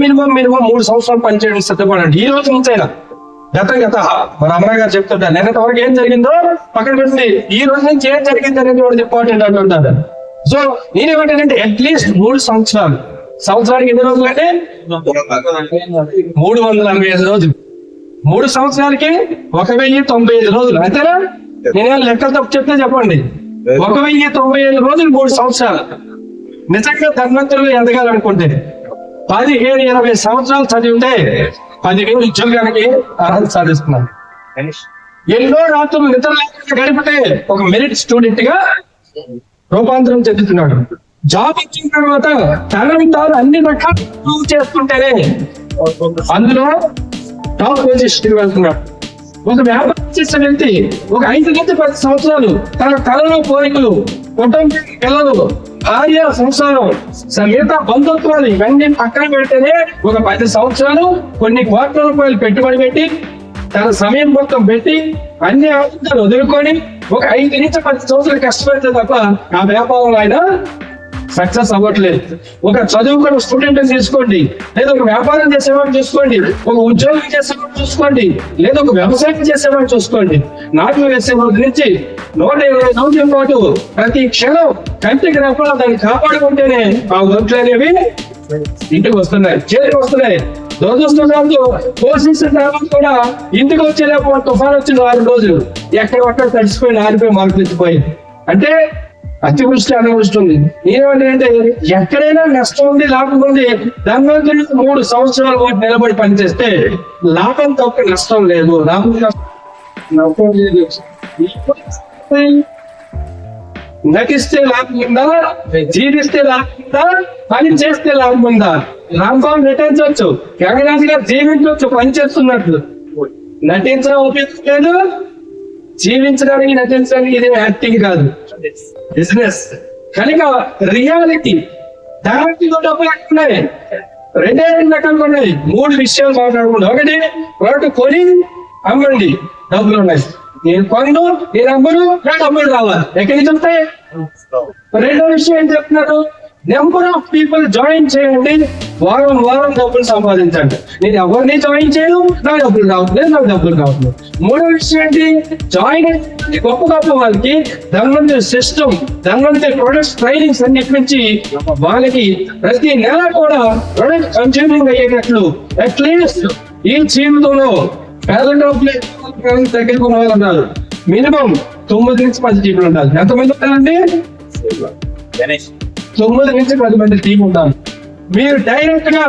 మినిమం 3 సంవత్సరాలు పనిచేయడం సిద్ధపడండి. ఈ రోజు నుంచైనా గత మన అమ్మగారు గారు చెప్తుంటారు, నిన్నటి వరకు ఏం జరిగిందో పక్కన పెట్టి ఈ రోజు నుంచి ఏం జరిగింది అనేది కూడా ఇంపార్టెంట్ అంటుంటారు. సో నేనేమంటానంటే అట్లీస్ట్ 3 సంవత్సరాలు, సంవత్సరానికి ఎన్ని రోజులు అంటే 365 రోజులు. 3 సంవత్సరాలకి 1095 రోజులు అంతేనా? నేనేం లెక్కలు తప్పు చెప్తే చెప్పండి. 1095 రోజులు 3 సంవత్సరాలు. నిజంగా ధనవంతులు ఎదగాలనుకుంటే 15-20 సంవత్సరాలు చదివితే 10,000 ఉద్యోగానికి అర్హత సాధిస్తున్నాను. ఎన్నో రాత్రులు నిద్ర లేకుండా గడిపితే ఒక మెరిట్ స్టూడెంట్ గా రూపాంతరం చెందుతున్నాడు. జాబ్ ఇచ్చిన తర్వాత తనని తాను అన్ని రకాలు ప్రూవ్ చేసుకుంటేనే అందులో టాప్ పొజిషన్ వెళ్తున్నాడు. ఒక వ్యాపారం చేసే వ్యక్తి ఒక 5 నుంచి 10 సంవత్సరాలు తన కళలు, కోరికలు, కుటుంబం, పిల్లలు, భార్య, సంసారం, మిగతా బంధుత్వాలు ఇవన్నీ పక్కన పెడితేనే ఒక 10 సంవత్సరాలు కొన్ని కోట్ల రూపాయలు పెట్టుబడి పెట్టి తన సమయం మొత్తం పెట్టి అన్ని ఆలోచనలు వదులుకొని ఒక 5 నుంచి 10 సంవత్సరాలు కష్టపడితే తప్ప ఆ వ్యాపారంలో ఆయన సక్సెస్ అవ్వట్లేదు. ఒక చదువుకున్న స్టూడెంట్ తీసుకోండి, లేదా ఒక వ్యాపారం చేసేవాడిని చూసుకోండి, ఒక ఉద్యోగం చేసేవాడిని చూసుకోండి, లేదా ఒక వ్యవసాయం చేసేవాడిని చూసుకోండి. నాట్లు వేసేవాడి నుంచి 120 సంవత్సరం పాటు ప్రతి క్షణం కంటికి రెప్పలా దాన్ని కాపాడుకుంటేనే ఆ వర్క్లు అనేవి ఇంటికి వస్తున్నాయి, చేతికి వస్తున్నాయి. దురదృష్టంతో పోషించిన తర్వాత కూడా ఇంటికి వచ్చేటప్పుడు తుఫాన్ వచ్చిన 6 రోజులు ఎక్కడ తడిసిపోయి ఆరిపోయి మార్పులిచ్చిపోయింది. అంటే అతివృష్టి అనావృష్టి ఉంది. ఏమంటే ఎక్కడైనా నష్టం ఉంది, లాభం ఉంది, దాని 3 సంవత్సరాల పాటు నిలబడి పనిచేస్తే లాభం తప్ప నష్టం లేదు. లాభం లేదు. నటిస్తే లాభం ఉందా, జీవిస్తే లాభం ఉందా, పని చేస్తే లాభం ఉందా? లాభం నటించవచ్చు, త్యాగరాజు గారు జీవించవచ్చు పని చేస్తున్నట్లు. నటించడం ఉపయోగం లేదు, జీవించడానికి నటించడానికి ఇది యాక్టింగ్ కాదు, బిజినెస్. కనుక రియాలిటీ దాంట్లో డబ్బులు ఉన్నాయి. 2 రకాలు ఉన్నాయి. 3 విషయాలు మాట్లాడుకుంటాం. ఒకటి ప్రోడక్ట్ కొని అమ్మండి, డబ్బులు ఉన్నాయి. నేను కొను, నేను అమ్మను, నాకు డబ్బులు రావాలి. ఎక్కడి నుంచి వస్తాయి? రెండో విషయం ఏం చెప్తున్నారు? నెంబర్ ఆఫ్ పీపుల్ జాయిన్ చేయండి, వారం వారం డబ్బులు సంపాదించండి. నేను ఎవరిని జాయిన్ చేయను, నాకు డబ్బులు రావట్లేదు, నాకు డబ్బులు రావట్లేదు. మూడో విషయం ఏంటి? జాయిన్ గొప్ప గొప్ప వాళ్ళకి Dhanvantari system, Dhanvantari products trainings అన్నిటి నుంచి వాళ్ళకి ప్రతి నెల కూడా ప్రొడక్ట్ కన్స్యూమింగ్ అయ్యేటట్లు అట్లీస్ట్ ఈ జీవితంలో దగ్గరకు ఉన్నారు మినిమం 9 నుంచి 10 టీంలు ఉండాలి. ఎంతమంది ఉంటారండి? 9 నుంచి 10 మంది టీం ఉంటారు. మీరు డైరెక్ట్ గా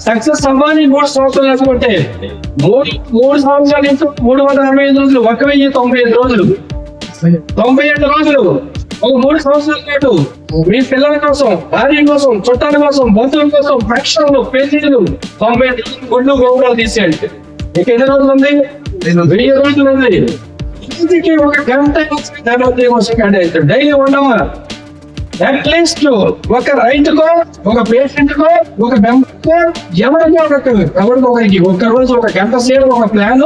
సక్సెస్ అవ్వాలి 3 సంవత్సరాలు అనుకుంటే 3 సంవత్సరాల నుంచి 365 రోజులు 1095 రోజులు 97 రోజులు ఒక 3 సంవత్సరాల పాటు మీ పిల్లల కోసం, భార్య కోసం, చుట్టాల కోసం, బంధువుల కోసం పరీక్షలు, పెళ్లిళ్ళు 90 గుళ్ళు గోపురాలు తీసేయండి. మీకు ఎన్ని రోజులు ఉంది? 1000 రోజులు ఉంది. ఇంటికి 1 గంట డైలీ ఉండవా? అట్లీస్ట్ ఒక రైతుకో, ఒక పేషెంట్ కో, ఒక మెంబర్కో, ఎవరికొకరికి 1 రోజు 1 గంట సేపు ఒక ప్లాన్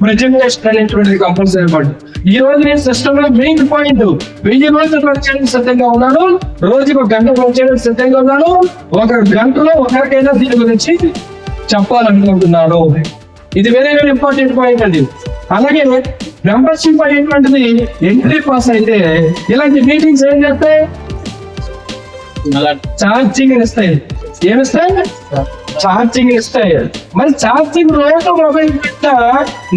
ప్రెజెంటేషన్ అనేటువంటిది కంపల్సరీ పడ్డు. ఈ రోజు నేను సిస్టమ్ లో మెయిన్ పాయింట్ 1000 రోజులు పనిచేయడానికి సిద్ధంగా ఉన్నాను, రోజుకి 1 గంట పనిచేయడానికి సిద్ధంగా ఉన్నాను, 1 గంటలో ఒకరికైనా దీని గురించి చెప్పాలనుకుంటున్నాను. ఇది వెరీ వెరీ ఇంపార్టెంట్ పాయింట్ అండి. అలాగే మెంబర్షిప్ అనేటువంటిది ఎంట్రీ పాస్ అయితే ఇలాంటి మీటింగ్స్ ఏం చేస్తాయి? ఛార్జింగ్ ఇస్తాయి. ఏమిస్తాయి? ఛార్జింగ్ ఇస్తాయి. మరి ఛార్జింగ్ రోజు మొబైల్ పెట్టా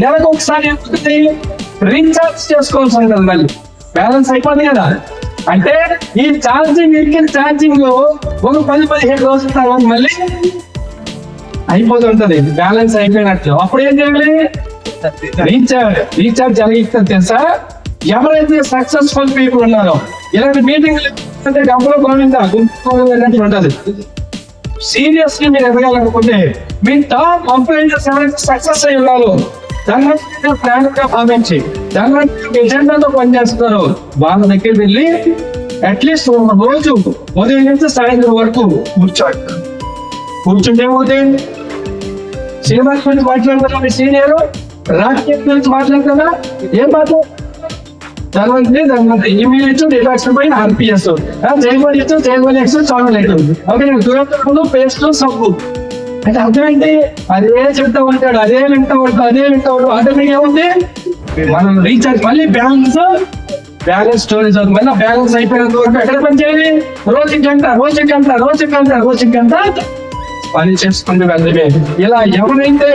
నెలకు ఒకసారి ఎందుకు రీఛార్జ్ చేసుకోవాల్సి ఉంటుంది. మళ్ళీ బ్యాలెన్స్ అయిపోతుంది కదా. అంటే ఈ ఛార్జింగ్ ఎక్కిన ఛార్జింగ్ ఒక 10-15 రోజుల తర్వాత మళ్ళీ అయిపోతుంటది, బ్యాలెన్స్ అయిపోయినట్లు. అప్పుడు ఏం చేయాలి? రీఛార్జ్ జరిగిస్తుంది తెలుసా? ఎవరైతే సక్సెస్ఫుల్ పీపుల్ ఉన్నారో ఇలాంటి మీటింగ్ అంటే డబ్బులు గోవిందా గుంపున్నట్టు ఉంటది. సీరియస్లీ మీరు ఎదగాలనుకుంటే మీ టాప్ కంప్లైంట్స్ ఎవరైతే సక్సెస్ అయి ఉన్నారో దాని ప్లాన్ గా భావించి దాని ఎజెండాతో పనిచేస్తున్నారు వాళ్ళ దగ్గర వెళ్ళి అట్లీస్ట్ రోజు ఉదయం నుంచి సాయంత్రం వరకు కూర్చుంటే ఏమవుతుంది? సినిమా గురించి మాట్లాడుతున్నా మీ సీనియర్, రాజకీయం గురించి మాట్లాడుతున్నా ఏం మాట్లాడుతుంది? ఇమీడియట్ డిటాక్షన్ పైన ఆర్పిఎస్ చేయబడి చాలలేదు. ఓకే, దూరంలో పేస్ట్ సబ్బు అంటే అర్థమైంది. అదే చెప్తా ఉంటాడు, అదే వింటా ఉంటాడు. ఆటోమేటిక్ ఏముంది? మనం రీఛార్జ్ మళ్ళీ బ్యాలెన్స్ స్టోరేజ్ అవుతుంది. మళ్ళీ బ్యాలెన్స్ అయిపోయినంత వరకు ఎక్కడ పని చేయాలి? రోజు గంట పని చేసుకుంటూ వెళ్ళమే. ఇలా ఎవరైతే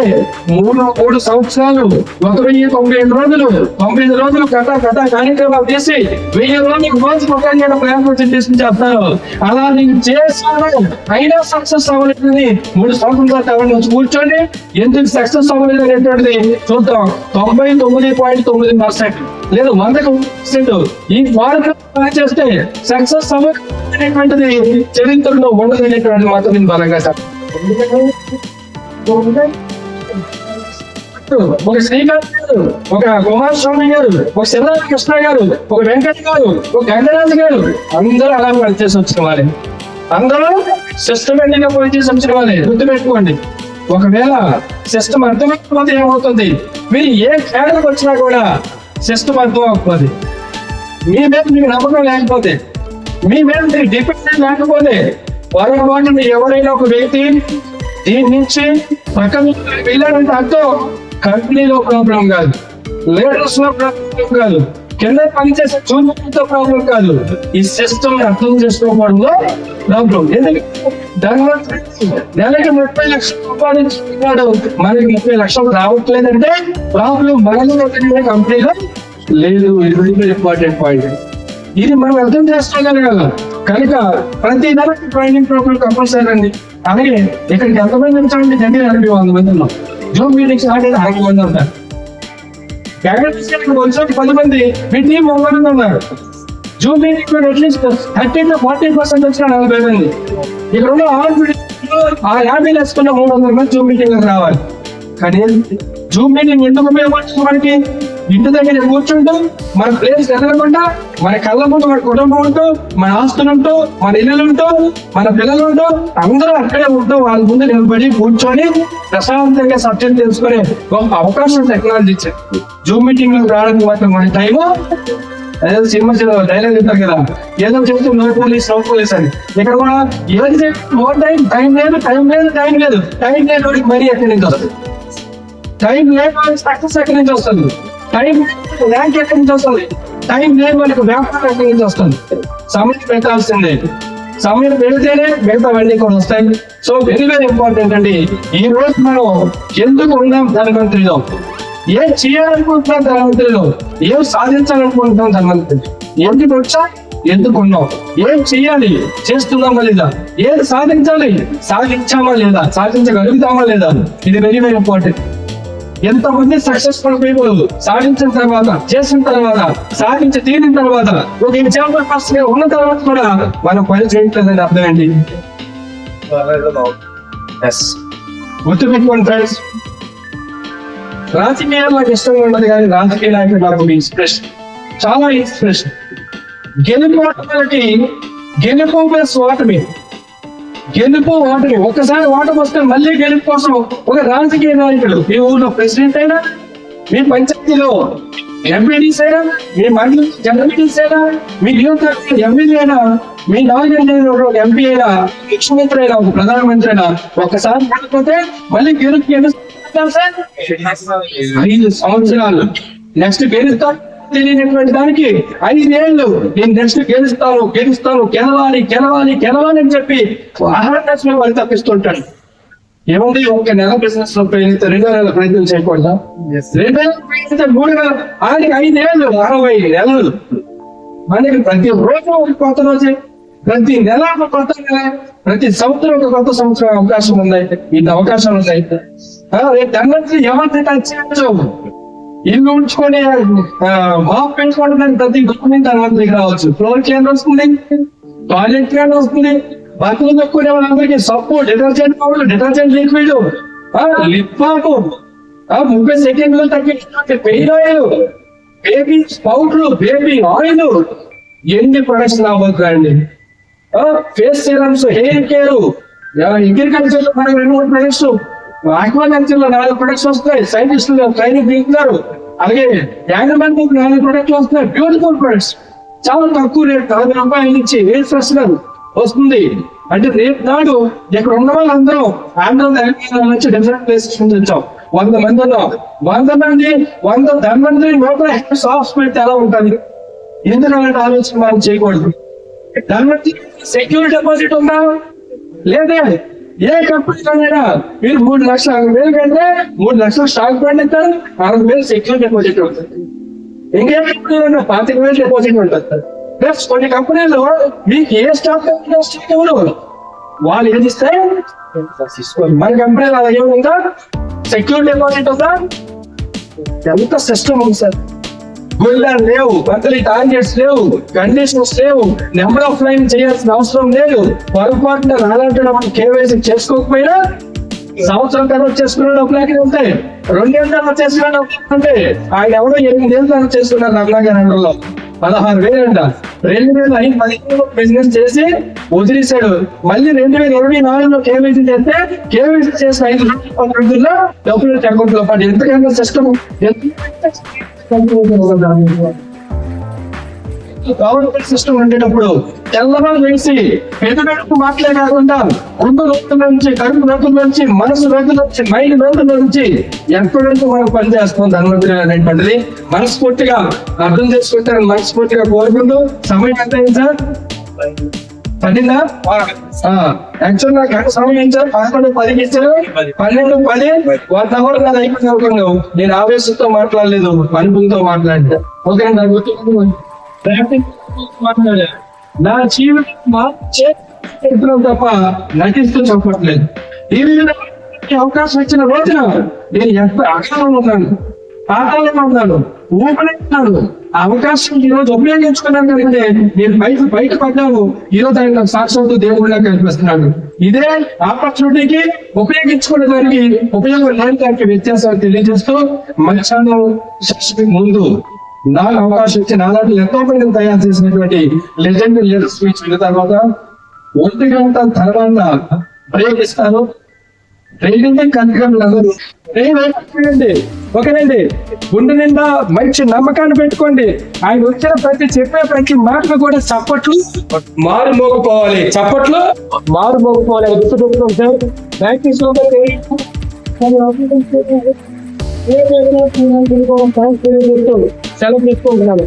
మూడు సంవత్సరాలు 1095 రోజులు కథ కార్యక్రమాలు చేసి 1000 రోజులకు రోజుకు ఒక ప్రయాణం చేస్తారు, అలా నేను చేశాను అయినా సక్సెస్ అవ్వలేదని 3 సంవత్సరాల తర్వాత నుంచి కూర్చోండి. ఎందుకు సక్సెస్ అవ్వలేదు అనేటువంటిది చూద్దాం. 99.9% లేదు 100% ఈ మార్గం పనిచేస్తే సక్సెస్ అవ్వనేటువంటిది చరిత్రలో ఉండదు అనేటువంటిది మాత్రం నేను బలంగా ఒక శ్రీకాంత్ గారు, ఒక కుమారస్వామి గారు, ఒక శివరామ కృష్ణ గారు, ఒక వెంకట గారు, ఒక గంగరాజు గారు అందరూ అలా పనిచేసి వచ్చిన వాళ్ళే. అందరూ సిస్టమేటిక్ గా పనిచేసి వచ్చిన వాళ్ళే. గుర్తుపెట్టుకోండి, ఒకవేళ సిస్టమ్ అర్థమైపోతే ఏమవుతుంది, మీరు ఏ క్షేత్రకు వచ్చినా కూడా సిస్టమ్ అర్థం అవుతుంది. మీ మీద మీకు నమ్మకం లేకపోతే, మీ మీద మీకు డిపెండెంట్ లేకపోతే, పొరపాటున ఎవరైనా ఒక వ్యక్తి దీని నుంచి పక్కన వెళ్ళాడంటే అర్థం కంపెనీలో ప్రాబ్లం కాదు, లీడర్స్ లో ప్రాబ్లం కాదు, కింద పనిచేసే చూపుతో ప్రాబ్లం కాదు, ఈ సిస్టమ్ అర్థం చేసుకోవడంలో ప్రాబ్లం. ఎందుకంటే నెలకి 30 లక్షలు సంపాదించుకున్నాడు, మనకి 30 లక్షలు రావట్లేదంటే ప్రాబ్లం మనలో కంపెనీలో లేదు. ఇది ఇంపార్టెంట్ పాయింట్. ఇది మనం అర్థం చేసుకోగలగాలి. కనుక ప్రతి నెలకి ట్రైనింగ్ ప్రోగ్రామ్ కంపల్సరీ అండి. అలాగే ఇక్కడికి ఎంతమంది వచ్చామంటే దగ్గర 100 మంది ఉన్నాం. జూమ్ మీటింగ్స్ అనేది 60 మంది ఉంటారు. వచ్చి 10 మంది మీ టీం 100 మంది ఉన్నారు. జూమ్ మీటింగ్ అట్లీస్ట్ 30 to 40% వచ్చిన 40 మంది. ఇక్కడ ఉన్న 50 వేసుకున్న 300 మంది జూమ్ మీటింగ్ రావాలి. కానీ జూమ్ మీటింగ్ ఎందుకు ఉపయోగపడుతుంది? మనకి ఇంటి దగ్గర కూర్చుంటూ మన ప్లేస్ ఎదగకుండా మన కళ్ళ ముందు మన కుటుంబం ఉంటూ, మన ఆస్తులు ఉంటూ, మన ఇల్లులు ఉంటూ, మన పిల్లలు ఉంటూ అందరూ అక్కడే ఉంటూ వాళ్ళ ముందు నిలబడి కూర్చొని ప్రశాంతంగా సబ్జెక్ట్ తెలుసుకునే గొప్ప అవకాశం టెక్నాలజీ ఇచ్చారు. జూమ్ మీటింగ్ లో రావడానికి మాత్రం మన టైము అదే సినిమా డైలాగ్ చెప్తారు కదా, ఏదో చెప్తూ నో పోలీస్ అని. ఇక్కడ కూడా ఏది మోర్ టైం లేదు మరీ ఎక్కడి నుంచి వస్తుంది, టైం లేదు సక్సెస్ ఎక్కడి నుంచి వస్తుంది, టైం ర్యాంక్ ఎక్కడి నుంచి వస్తుంది, టైం లేదు వాళ్ళకి వ్యాపారం ఎక్కడి నుంచి వస్తుంది. సమయం పెట్టాల్సిందే, సమయం పెడితేనే మిగతావన్నీ కూడా వస్తాయి. సో వెరీ వెరీ ఇంపార్టెంట్ అండి. ఈ రోజు మనం ఎందుకు ఉన్నాం ధనవంతుడిలో, ఏం చేయాలనుకుంటున్నాం ధనవంతుడిలో, ఏం సాధించాలనుకుంటున్నాం ధనవంతుడి, ఎందుకు వచ్చా ఎందుకు ఉన్నాం, ఏం చెయ్యాలి చేస్తున్నామా లేదా, ఏది సాధించాలి సాధించామా లేదా, సాధించగలుగుతామా లేదా, ఇది వెరీ వెరీ ఇంపార్టెంట్. ఎంతమంది సక్సెస్ఫుల్ పీపుల్ సాధించిన తర్వాత, చేసిన తర్వాత, సాధించి తీరిన తర్వాత, ఒక ఎగ్జాంపుల్ పర్సన్ గా ఉన్న తర్వాత కూడా మనం పని చేయట్లేదని అర్థం ఏంటి? గుర్తుపెట్టుకోండి ఫ్రెండ్స్, రాజకీయాలు నాకు ఇష్టంగా ఉండదు కానీ రాజకీయ నాయకులు నాకు ఇన్స్పిరేషన్, చాలా ఇన్స్పిరేషన్. గెలుపు ప్లస్ ఓటమి, ఒక్కసారి ఓటమి వస్తే మళ్ళీ గెలుపు కోసం ఒక రాజకీయ నాయకుడు, మీ ఊళ్ళో ప్రెసిడెంట్ అయినా, మీ పంచాయతీలో ఎంపీడీస్ అయినా, మీ మండలి జనరల్స్ అయినా, మీ నియోజకవర్గ ఎమ్మెల్యే అయినా, మీ నాలుగు ఎంపీ అయినా, ముఖ్యమంత్రి అయినా, ఒక ప్రధానమంత్రి అయినా ఒక్కసారి ఓడిపోతే మళ్ళీ గెలుపు 5 సంవత్సరాలు. నెక్స్ట్ గెలుస్తాం తెలియనటువంటి దానికి 5 ఏళ్ళు నేను నెక్స్ట్ గెలుస్తాను గెలవాలి అని చెప్పి అహర్నెస్ వాళ్ళు తప్పిస్తుంటాడు. ఏముంది, ఒక నెల బిజినెస్ లో 2 నెలల ప్రయత్నం చేయకూడదా? 2 నెలలు ప్రయత్నిస్తే 3 నెలలు, ఆయనకి 5 ఏళ్ళు 60 నెలలు. మనకి ప్రతి రోజు ఒక కొత్త రోజే, ప్రతి నెల ఒక కొత్త నెల, ప్రతి సంవత్సరం ఒక కొత్త సంవత్సరం అవకాశం ఉన్నాయి. ఇది అవకాశాలు ఉన్నాయి. ధనవంతులు ఎవరిని టచ్ చేయొచ్చు, ఇల్లు ఉంచుకొని మాప్ పెంచుకోవడానికి ప్రతి గవర్నమెంట్ ధనవంతుడికి రావచ్చు. ఫ్లోర్ క్లీనర్ వస్తుంది, టాయిలెట్ క్లీనర్ వస్తుంది, బట్టలు తక్కువ వాళ్ళందరికీ సబ్బు, detergent powder, detergent liquid, lip balm, 30 సెకండ్లు తగ్గించే pain oil, baby powder, baby oil, ఎన్ని ప్రొడక్ట్స్ రాబోతుందండి. Face serums, hair care, agriculture లో మనకు 2-3 ప్రొడక్ట్స్, ఆక్వాకల్చర్ లో 4 ప్రొడక్ట్స్ వస్తాయి. సైంటిస్టులు ట్రైనింగ్ తీసుకున్నారు. అలాగే యానిమల్ 4 ప్రొడక్ట్లు వస్తున్నాయి. బ్యూటిఫుల్ ప్రొడక్ట్స్, చాలా తక్కువ రేట్, 40 రూపాయల నుంచి ఎయిర్ ఫ్రెషనర్ వస్తుంది. అంటే రేపు నాడు ఇక్కడ ఉన్న వాళ్ళందరూ ఆంధ్ర తెలంగాణ నుంచి డిఫరెంట్ ప్లేసెస్ నుంచి వచ్చాం. 100 మంది ఉన్నాం. 100 మంది 100 ధనవంతులు లోపల సాఫ్ట్ పెడితే ఎలా ఉంటుంది? ఎందుకు అలాంటి ఆలోచన మనం చేయకూడదు? ధనవంతులు సెక్యూర్ డిపాజిట్ ఉందా? లేదే. ఏ కంపెనీలోనైనా మీరు 3,60,000 కంటే 3 లక్షలు స్టాక్ పండిస్తారు, 60,000 సెక్యూర్ డిపాజిట్ ఉంటుంది. ఇంకే కంపెనీలో 25,000 డిపాజిట్ ఉంటుంది. ప్లస్ కొన్ని కంపెనీలు మీకు ఏ స్టాక్ ఇవ్వరు, వాళ్ళు ఏది ఇస్తే మన కంపెనీలో అలా ఏముందా, సెక్యూర్ డిపాజిట్ ఉందా, ఎంత సిస్టమ్ ఉంది సార్. గోల్డెన్ లేవు, మంత్లీ టార్గెట్స్ లేవు, కండిషన్స్ లేవు, నెంబర్ ఆఫ్ లైన్ చేయాల్సిన అవసరం లేదు. పొరపాటున నాలంటే కేవైసీ చేసుకోకపోయినా సంవత్సరం తర్వాత చేసుకున్న డబ్బులకి ఉంటాయి, 2 ఏళ్ళ తర్వాత చేసుకున్న డబ్బులు ఉంటాయి. ఆయన ఎవరో 8 ఏళ్ళ తర్వాత చేసుకున్నారు రత్నాకరంలో 16,000 అంట. 2005 బిజినెస్ చేసి వదిలేశాడు. మళ్ళీ 2024లో కేవైసీ చేస్తే కేవైసీ చేసిన 5 రోజుల్లో డబ్బులు అకౌంట్ లో పడి ఎంతకన్నా సిస్టమ్ గవర్నమెంట్ సిస్టమ్ ఉండేటప్పుడు తెల్లవారు వేసి పెద్దగడుపు మాటలే కాకుండా గుండు రోజుల నుంచి, కడుపు రోజుల నుంచి, మనసు రోజుల నుంచి, మైండ్ రోజుల నుంచి ఎక్కడంటూ మనం పనిచేస్తుంది ధన్వంతరి అనేటువంటిది మనస్ఫూర్తిగా అర్థం చేసుకుంటారని మనస్ఫూర్తిగా కోరుకుంటూ, సమయం ఎంత అయింది సార్? 10 యాక్చువల్ నాకు ఎంత సమయం సార్? 11:10 ఇచ్చారు, 12:10 1 అవర్ నాది అయిపోయింది అనుకున్నావు. నేను ఆవేశంతో మాట్లాడలేదు, అనుభవంతో మాట్లాడితే ఓకే. నాకు మాట్లాడా నా జీవితం మార్చే తప్ప నటిస్తూ చెప్పట్లేదు. ఈ విధంగా అవకాశం ఇచ్చిన రోజున నేను ఎంత అకాలంలో ఉన్నాను, పాఠాలలో ఉన్నాను, ఊపిస్తున్నాను. అవకాశం ఈ రోజు ఉపయోగించుకున్నాను కంటే నేను బయట పడ్డాను. ఈ రోజు ఆయన సాక్షాత్తు దేవుడిలా కనిపిస్తున్నాడు. ఇదే ఆపర్చునిటీకి ఉపయోగించుకునే దానికి ఉపయోగం లేని దానికి వ్యత్యాసాలు తెలియజేస్తూ మధ్యాహ్నం ముందు నాకు అవకాశం ఇచ్చి నాలాంటి ఎంతో మంది తయారు చేసినటువంటి లెజెండ్ లీడర్ స్పీచ్ విన్న తర్వాత 1 గంట తర్వాత బ్రేక్ ఇస్తాను. ఓకేనండి, గుండె నిండా మంచి నమ్మకాన్ని పెట్టుకోండి. ఆయన వచ్చిన చెప్పే ప్రతి మాటలు కూడా చప్పట్లు మారు మోగిపోవాలి, చప్పట్లు మారు మోగిపోవాలి. గుర్తుపెట్టుకోండి సార్. ప్రాక్టీస్ సెలవు తీసుకుంటున్నాను.